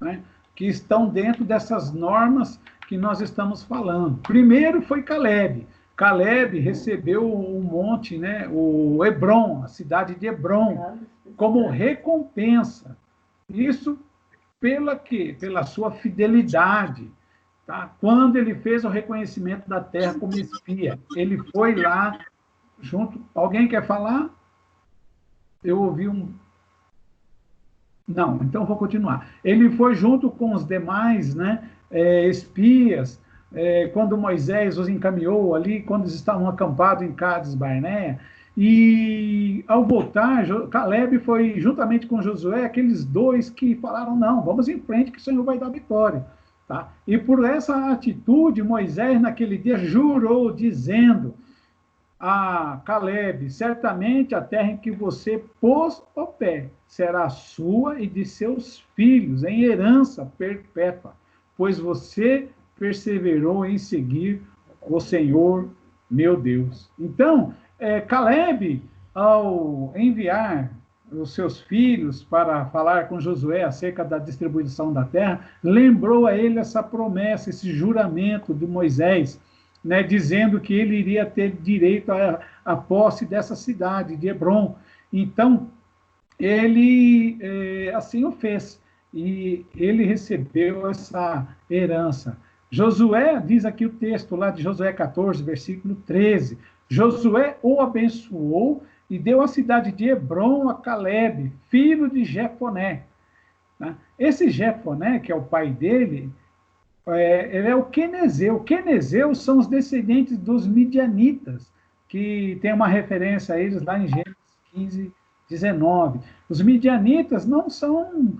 né? Que estão dentro dessas normas que nós estamos falando. Primeiro foi Caleb. Caleb recebeu o monte, né, o Hebron, a cidade de Hebron, como recompensa. Isso pela quê? Pela sua fidelidade. Tá? Quando ele fez o reconhecimento da terra como espia, ele foi lá junto... Alguém quer falar? Eu ouvi um... Não, então vou continuar. Ele foi junto com os demais, né, espias, quando Moisés os encaminhou ali, quando eles estavam acampados em Cades Barnea, e ao voltar, Caleb foi juntamente com Josué, aqueles dois que falaram, não, vamos em frente que o Senhor vai dar vitória. Tá? E por essa atitude, Moisés naquele dia jurou, dizendo a Caleb, certamente a terra em que você pôs o pé será sua e de seus filhos em herança perpétua, pois você perseverou em seguir o Senhor, meu Deus. Então, Caleb, ao enviar os seus filhos para falar com Josué acerca da distribuição da terra, lembrou a ele essa promessa, esse juramento de Moisés, né, dizendo que ele iria ter direito à posse dessa cidade, de Hebron. Então, ele assim o fez, e ele recebeu essa herança. Josué, diz aqui o texto lá de Josué 14, versículo 13, Josué o abençoou e deu a cidade de Hebron a Caleb, filho de Jefoné. Esse Jefoné, que é o pai dele, ele é o quenezeu. O quenezeu são os descendentes dos midianitas, que tem uma referência a eles lá em Gênesis 15, 19. Os midianitas não são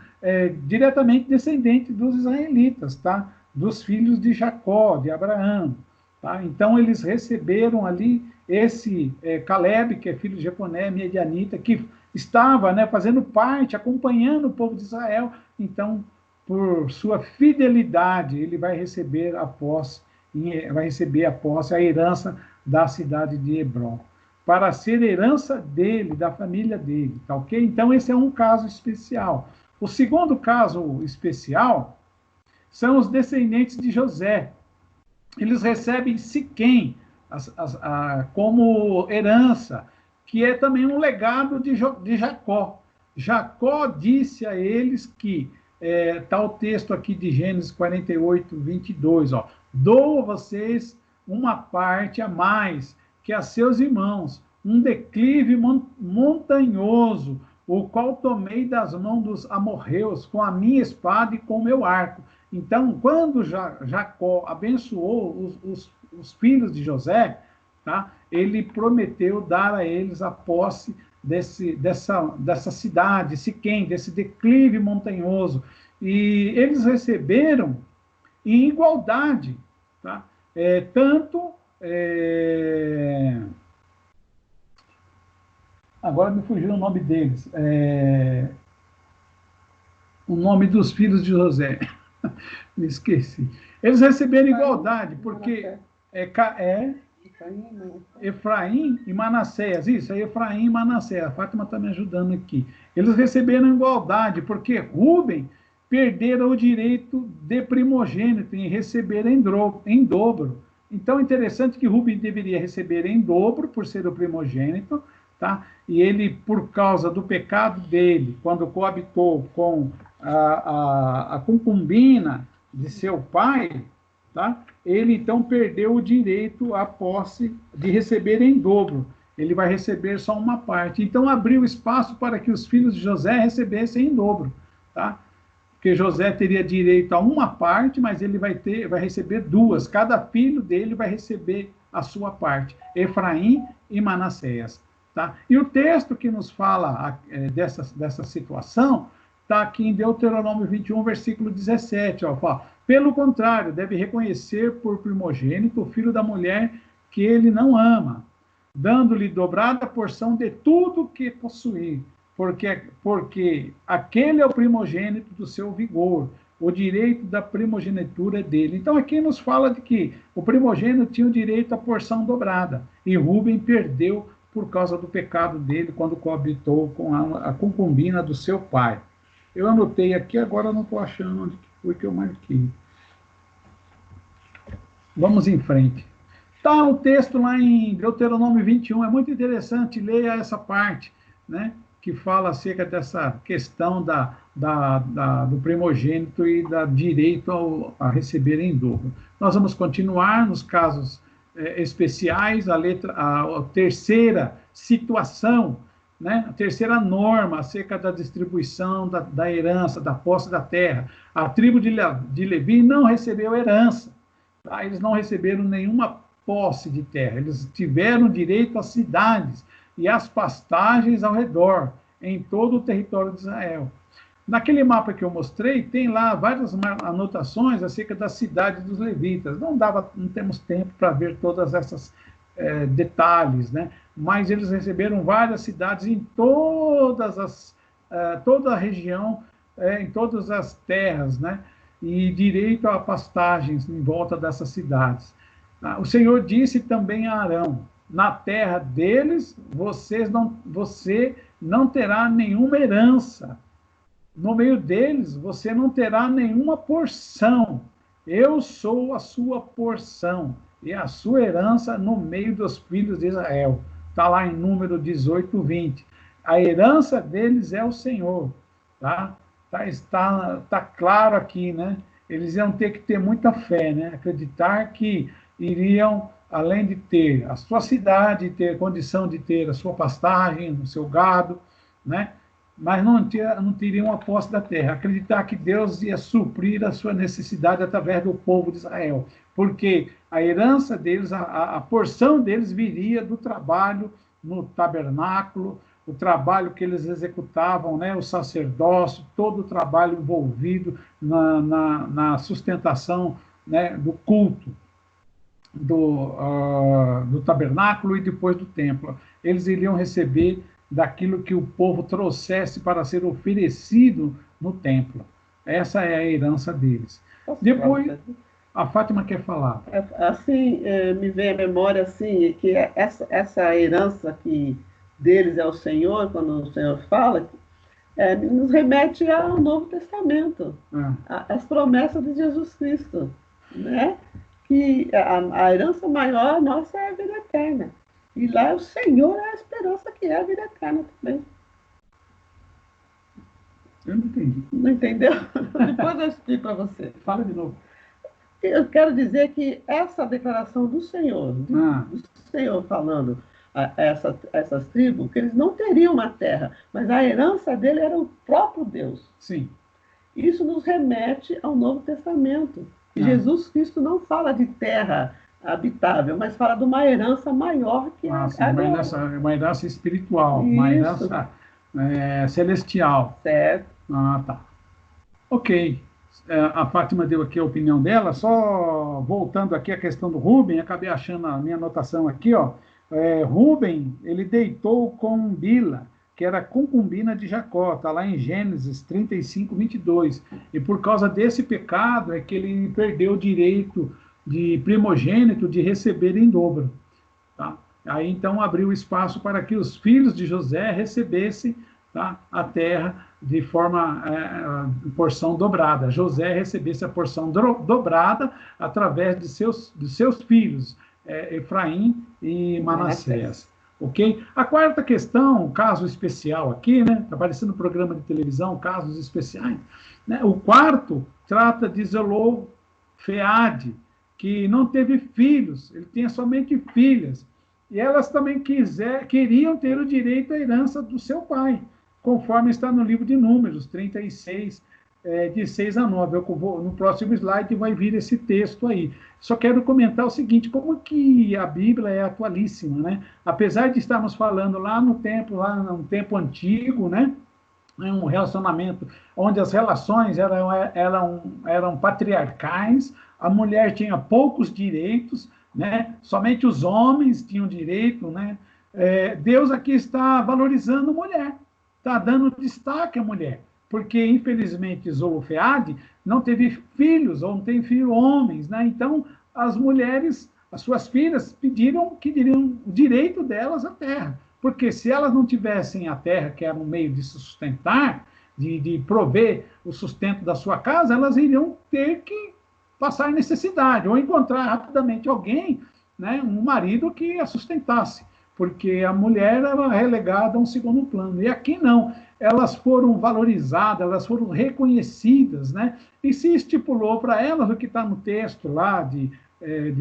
diretamente descendentes dos israelitas, tá? Dos filhos de Jacó, de Abraão. Tá? Então, eles receberam ali esse Caleb, que é filho de Jefoné, midianita, que estava, né, fazendo parte, acompanhando o povo de Israel. Então, por sua fidelidade, ele vai receber a posse, a herança da cidade de Hebron, para ser herança dele, da família dele, tá ok? Então, esse é um caso especial. O segundo caso especial são os descendentes de José. Eles recebem Siquém como herança, que é também um legado de Jacó. Jacó disse a eles que, está o texto aqui de Gênesis 48, 22, ó, dou a vocês uma parte a mais que a seus irmãos, um declive montanhoso, o qual tomei das mãos dos amorreus com a minha espada e com o meu arco. Então, quando Jacó abençoou os filhos de José, tá? Ele prometeu dar a eles a posse dessa cidade, Siquém, desse declive montanhoso. E eles receberam em igualdade, tá? Agora me fugiu o nome deles. O nome dos filhos de José. Me esqueci. Eles receberam igualdade, porque Efraim e Manassés. Isso, é Efraim e Manassés. A Fátima está me ajudando aqui. Eles receberam igualdade, porque Rúben perderam o direito de primogênito em receber em dobro. Então, é interessante que Rúben deveria receber em dobro, por ser o primogênito, tá? E ele, por causa do pecado dele, quando coabitou com a concubina de seu pai, tá? Ele, então, perdeu o direito à posse de receber em dobro. Ele vai receber só uma parte. Então, abriu espaço para que os filhos de José recebessem em dobro, tá? Porque José teria direito a uma parte, mas ele vai receber duas. Cada filho dele vai receber a sua parte, Efraim e Manassés. Tá? E o texto que nos fala dessa situação está aqui em Deuteronômio 21, versículo 17. Ó, fala, pelo contrário, deve reconhecer por primogênito o filho da mulher que ele não ama, dando-lhe dobrada porção de tudo que possuir, porque aquele é o primogênito do seu vigor, o direito da primogenitura é dele. Então, aqui nos fala de que o primogênito tinha o direito à porção dobrada, e Rúben perdeu por causa do pecado dele, quando coabitou com a concubina do seu pai. Eu anotei aqui, agora não estou achando onde foi que eu marquei. Vamos em frente. Está o texto lá em Deuteronômio 21, é muito interessante, leia essa parte, né, que fala acerca dessa questão do primogênito e da direito a receber em dobro. Nós vamos continuar nos casos especiais, a terceira situação, né, a terceira norma acerca da distribuição da herança, da posse da terra. A tribo de Levi não recebeu herança, tá? Eles não receberam nenhuma posse de terra, eles tiveram direito às cidades e às pastagens ao redor, em todo o território de Israel. Naquele mapa que eu mostrei, tem lá várias anotações acerca da cidade dos levitas. Não temos tempo para ver todas essas detalhes, né? Mas eles receberam várias cidades em toda a região, em todas as terras, né? E direito a pastagens em volta dessas cidades. O Senhor disse também a Arão, na terra deles, você não terá nenhuma herança. No meio deles, você não terá nenhuma porção. Eu sou a sua porção e a sua herança no meio dos filhos de Israel. Está lá em Número 18, 20. A herança deles é o Senhor. Tá? Está claro aqui, né? Eles iam ter que ter muita fé, né? Acreditar que iriam, além de ter a sua cidade, ter condição de ter a sua pastagem, o seu gado, né? Mas não teriam a posse da terra. Acreditar que Deus ia suprir a sua necessidade através do povo de Israel. Porque a herança deles, a porção deles viria do trabalho no tabernáculo, o trabalho que eles executavam, né, o sacerdócio, todo o trabalho envolvido na sustentação, né, do culto, do tabernáculo e depois do templo. Eles iriam receber daquilo que o povo trouxesse para ser oferecido no templo. Essa é a herança deles. Depois, a Fátima quer falar. Assim, me vem à memória assim, que essa herança que deles é o Senhor, quando o Senhor fala, nos remete ao Novo Testamento, às promessas de Jesus Cristo, né? Que a herança maior nossa é a vida eterna. E lá o Senhor é a esperança que é a vida eterna também. Eu não entendi. Não entendeu? Depois eu explico para você. Fala de novo. Eu quero dizer que essa declaração do Senhor, do Senhor falando, essas tribos, que eles não teriam uma terra, mas a herança dele era o próprio Deus. Sim. Isso nos remete ao Novo Testamento. Jesus Cristo não fala de terra habitável, mas fala de uma herança maior que sim, uma herança espiritual, Isso. Uma herança celestial. Certo. Tá. Ok. A Fátima deu aqui a opinião dela, só voltando aqui à questão do Rubem, acabei achando a minha anotação aqui, ó. Rubem, ele deitou com Bila, que era concubina de Jacó, está lá em Gênesis 35, 22. E por causa desse pecado é que ele perdeu o direito de primogênito de receber em dobro. Tá? Aí então abriu espaço para que os filhos de José recebessem, tá, a terra de forma porção dobrada. José recebesse a porção dobrada através de seus filhos, Efraim e Manassés. Ok? A quarta questão, caso especial aqui, né? Está aparecendo no programa de televisão, casos especiais. Né? O quarto trata de Zelofeade, que não teve filhos, ele tinha somente filhas. E elas também queriam ter o direito à herança do seu pai, conforme está no livro de Números 36, de 6 a 9. No próximo slide vai vir esse texto aí. Só quero comentar o seguinte, como que a Bíblia é atualíssima, né? Apesar de estarmos falando lá no tempo antigo, né? Um relacionamento onde as relações eram patriarcais, a mulher tinha poucos direitos, né? Somente os homens tinham direito, né? Deus aqui está valorizando a mulher, está dando destaque à mulher, porque, infelizmente, Zelofeade não teve filhos, ou não tem filhos homens, né? Então, as mulheres, as suas filhas, pediram que diriam o direito delas à terra, porque se elas não tivessem a terra, que era um meio de se sustentar, de prover o sustento da sua casa, elas iriam ter que passar necessidade, ou encontrar rapidamente alguém, né, um marido que a sustentasse, porque a mulher era relegada a um segundo plano. E aqui não, elas foram valorizadas, elas foram reconhecidas, né? E se estipulou para elas, o que está no texto lá de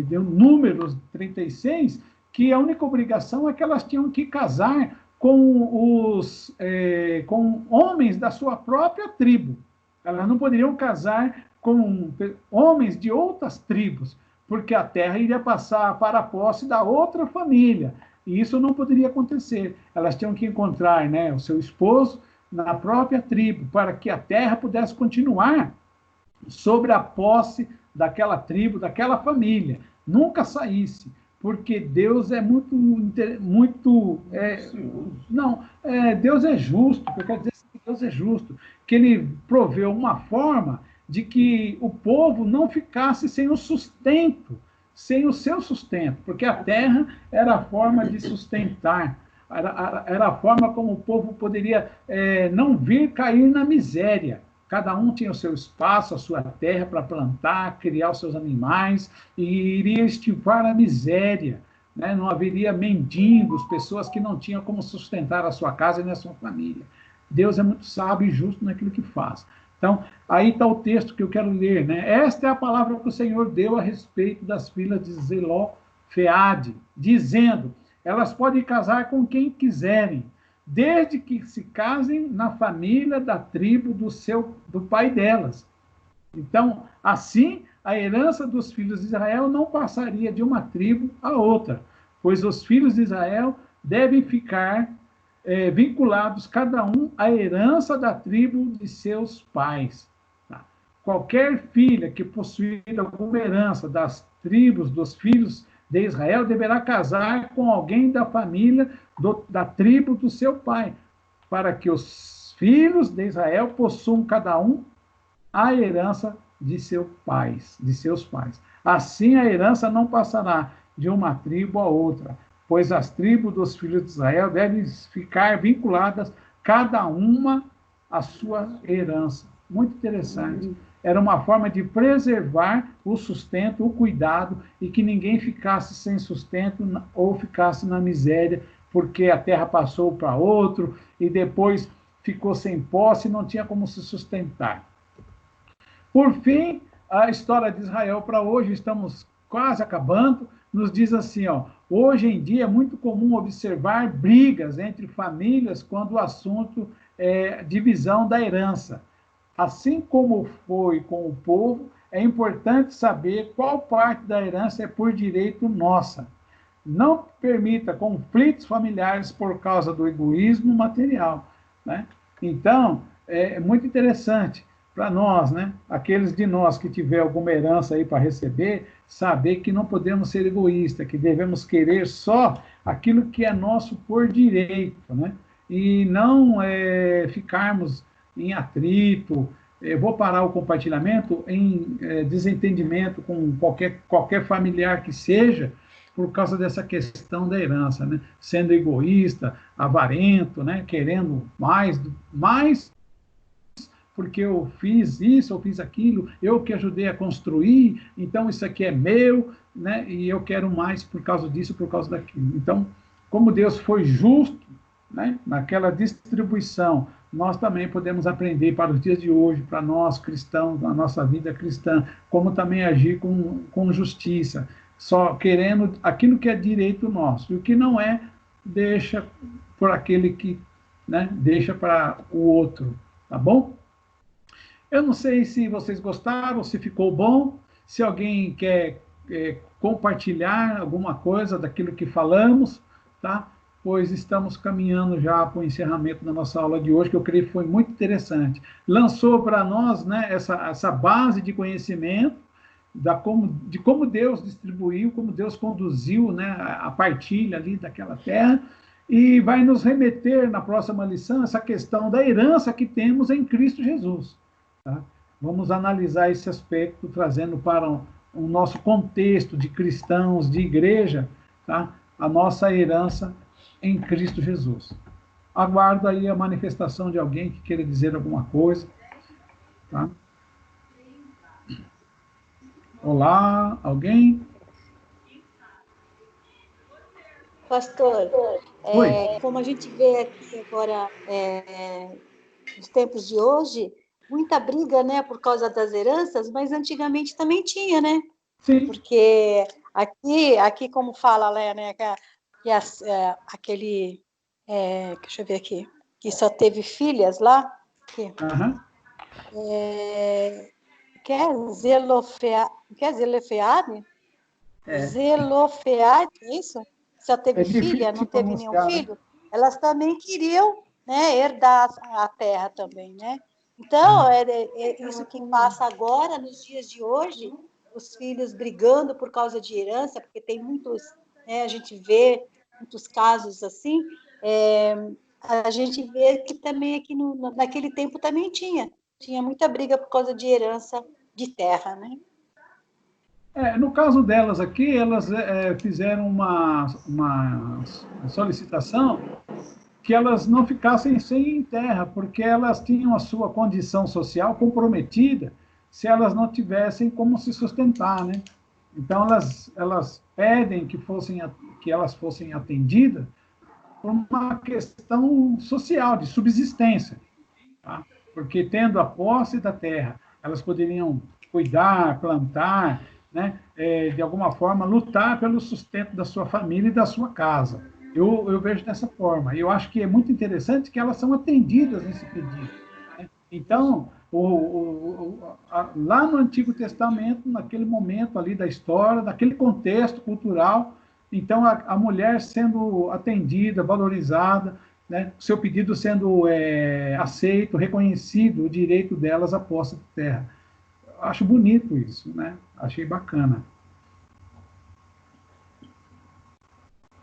Números 36, que a única obrigação é que elas tinham que casar com homens da sua própria tribo. Elas não poderiam casar com homens de outras tribos, porque a terra iria passar para a posse da outra família. E isso não poderia acontecer. Elas tinham que encontrar, né, o seu esposo na própria tribo, para que a terra pudesse continuar sobre a posse daquela tribo, daquela família. Nunca saísse, porque Deus é Deus é justo. Eu quero dizer que Deus é justo, que ele proveu uma forma de que o povo não ficasse sem o sustento, sem o seu sustento, porque a terra era a forma de sustentar, era a forma como o povo poderia não vir cair na miséria. Cada um tinha o seu espaço, a sua terra para plantar, criar os seus animais, e iria extirpar a miséria, né? Não haveria mendigos, pessoas que não tinham como sustentar a sua casa e nem a sua família. Deus é muito sábio e justo naquilo que faz. Então, aí está o texto que eu quero ler, né? Esta é a palavra que o Senhor deu a respeito das filhas de Zelofeade, dizendo: elas podem casar com quem quiserem, desde que se casem na família da tribo do pai delas. Então, assim, a herança dos filhos de Israel não passaria de uma tribo a outra, pois os filhos de Israel devem ficar vinculados, cada um, à herança da tribo de seus pais. Tá? Qualquer filha que possuir alguma herança das tribos dos filhos de Israel deverá casar com alguém da família da tribo do seu pai, para que os filhos de Israel possuam cada um a herança de seus pais. Assim a herança não passará de uma tribo a outra, pois as tribos dos filhos de Israel devem ficar vinculadas, cada uma à sua herança. Muito interessante. Era uma forma de preservar o sustento, o cuidado, e que ninguém ficasse sem sustento ou ficasse na miséria, porque a terra passou para outro e depois ficou sem posse e não tinha como se sustentar. Por fim, a história de Israel para hoje, estamos quase acabando, nos diz assim, ó, hoje em dia é muito comum observar brigas entre famílias quando o assunto é divisão da herança. Assim como foi com o povo, é importante saber qual parte da herança é por direito nossa. Não permita conflitos familiares por causa do egoísmo material, né? Então, é muito interessante para nós, né? Aqueles de nós que tiver alguma herança aí para receber, saber que não podemos ser egoístas, que devemos querer só aquilo que é nosso por direito, né? E não ficarmos em atrito. Vou parar o compartilhamento em desentendimento com qualquer familiar que seja, por causa dessa questão da herança, né? Sendo egoísta, avarento, né? Querendo mais porque eu fiz isso, eu fiz aquilo, eu que ajudei a construir, então isso aqui é meu, né? E eu quero mais por causa disso, por causa daquilo. Então, como Deus foi justo, né? Naquela distribuição, nós também podemos aprender para os dias de hoje, para nós cristãos, na nossa vida cristã, como também agir com justiça, só querendo aquilo que é direito nosso, e o que não é, deixa por aquele que, né, deixa para o outro, tá bom? Eu não sei se vocês gostaram, se ficou bom, se alguém quer compartilhar alguma coisa daquilo que falamos, tá? Pois estamos caminhando já para o encerramento da nossa aula de hoje, que eu creio que foi muito interessante. Lançou para nós, né, essa base de conhecimento, de como Deus distribuiu, como Deus conduziu, né, a partilha ali daquela terra, e vai nos remeter na próxima lição essa questão da herança que temos em Cristo Jesus. Tá? Vamos analisar esse aspecto, trazendo para o nosso contexto de cristãos, de igreja, tá? A nossa herança em Cristo Jesus. Aguardo aí a manifestação de alguém que queira dizer alguma coisa. Tá? Olá, alguém? Pastor, como a gente vê aqui agora, nos tempos de hoje, muita briga, né, por causa das heranças, mas antigamente também tinha, né? Sim. Porque aqui como fala, né, aquele, deixa eu ver aqui, que só teve filhas lá, que é Zelofeade? Zelofeade, é isso? Só teve filha, não teve nenhum filho. Elas também queriam, né, herdar a terra também, né? Então, é isso que passa agora, nos dias de hoje, os filhos brigando por causa de herança, porque tem muitos, né, a gente vê muitos casos assim, a gente vê que também aqui naquele tempo também tinha muita briga por causa de herança de terra, né? No caso delas aqui, elas fizeram uma solicitação que elas não ficassem sem terra, porque elas tinham a sua condição social comprometida se elas não tivessem como se sustentar, né? Então, elas pedem que elas fossem atendidas por uma questão social, de subsistência, tá? Porque tendo a posse da terra, elas poderiam cuidar, plantar, né? De alguma forma, lutar pelo sustento da sua família e da sua casa. Eu vejo dessa forma. Eu acho que é muito interessante que elas são atendidas nesse pedido, né? Então, lá no Antigo Testamento, naquele momento ali da história, daquele contexto cultural, então a mulher sendo atendida, valorizada, né? Seu pedido sendo aceito, reconhecido, o direito delas à posse de terra. Acho bonito isso, né? Achei bacana.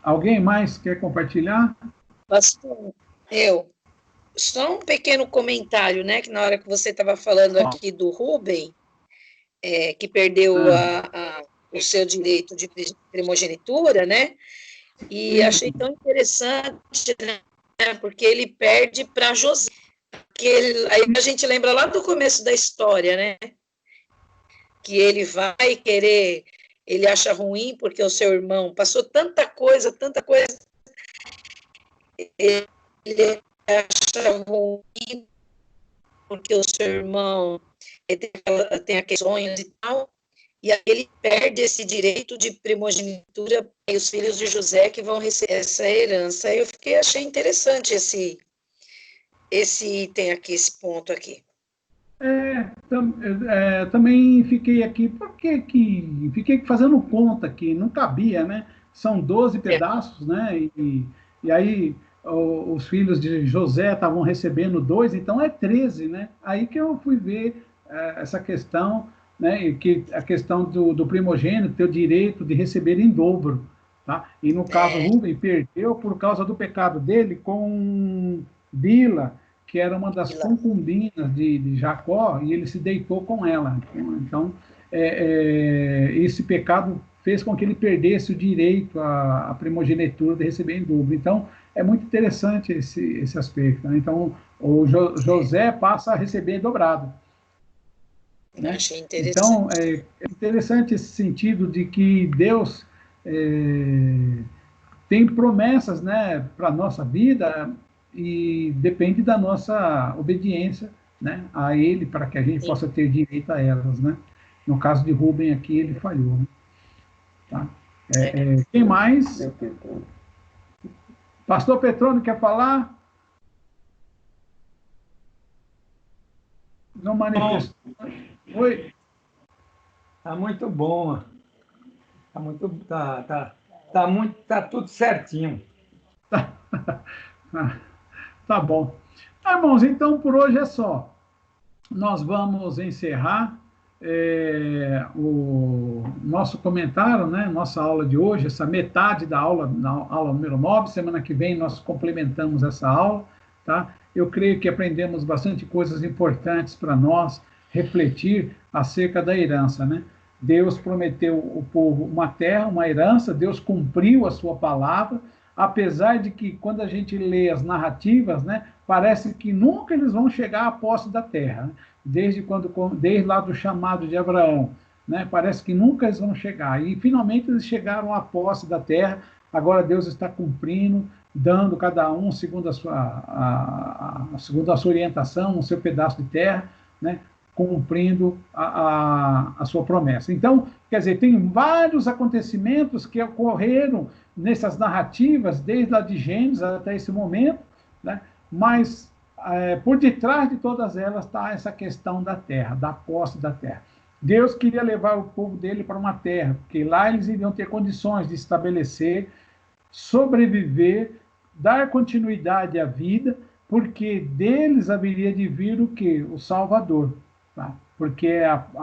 Alguém mais quer compartilhar? Pastor, só um pequeno comentário, né? Que na hora que você estava falando aqui do Rubem, que perdeu o seu direito de primogenitura, né? E achei tão interessante, né? Porque ele perde para José. Aí a gente lembra lá do começo da história, né? Que ele vai querer, ele acha ruim porque o seu irmão passou tanta coisa, ele acha ruim porque o seu irmão tem aqueles sonhos e tal, e aí ele perde esse direito de primogenitura e os filhos de José que vão receber essa herança. Achei interessante esse item aqui, esse ponto aqui. Também fiquei aqui, porque fiquei fazendo conta que não cabia, né? São 12 pedaços, né? E aí os filhos de José estavam recebendo 2, então é 13, né? Aí que eu fui ver essa questão, né? Que a questão do primogênito ter o direito de receber em dobro, tá? E no caso, Rubem perdeu por causa do pecado dele com Bila, que era uma das concubinas de Jacó, e ele se deitou com ela. Então, esse pecado fez com que ele perdesse o direito à primogenitura de receber em dobro. Então, é muito interessante esse aspecto, né? Então, o José passa a receber dobrado. Né? Achei interessante. Então, é interessante esse sentido de que Deus tem promessas, né, para a nossa vida, e depende da nossa obediência, né, a Ele, para que a gente possa ter direito a elas, né? No caso de Rubem aqui, ele falhou. Né? Tá? Quem mais? Pastor Petrônio quer falar? Não manifestou. Oi? Tá muito bom. Tá tudo certinho. Tá bom. Irmãos, então por hoje é só. Nós vamos encerrar o nosso comentário, né? Nossa aula de hoje, essa metade da aula, na aula número 9. Semana que vem nós complementamos essa aula, tá? Eu creio que aprendemos bastante coisas importantes para nós refletir acerca da herança, né? Deus prometeu ao povo uma terra, uma herança, Deus cumpriu a sua palavra, apesar de que, quando a gente lê as narrativas, né, parece que nunca eles vão chegar à posse da terra, né? Desde lá do chamado de Abraão, né, parece que nunca eles vão chegar, e finalmente eles chegaram à posse da terra. Agora Deus está cumprindo, dando cada um segundo a sua orientação, o seu pedaço de terra, né, cumprindo a sua promessa. Então, quer dizer, tem vários acontecimentos que ocorreram nessas narrativas, desde lá de Gênesis até esse momento, né? Mas por detrás de todas elas está essa questão da terra, da posse da terra. Deus queria levar o povo dele para uma terra, porque lá eles iriam ter condições de estabelecer, sobreviver, dar continuidade à vida, porque deles haveria de vir o quê? O Salvador. Tá? Porque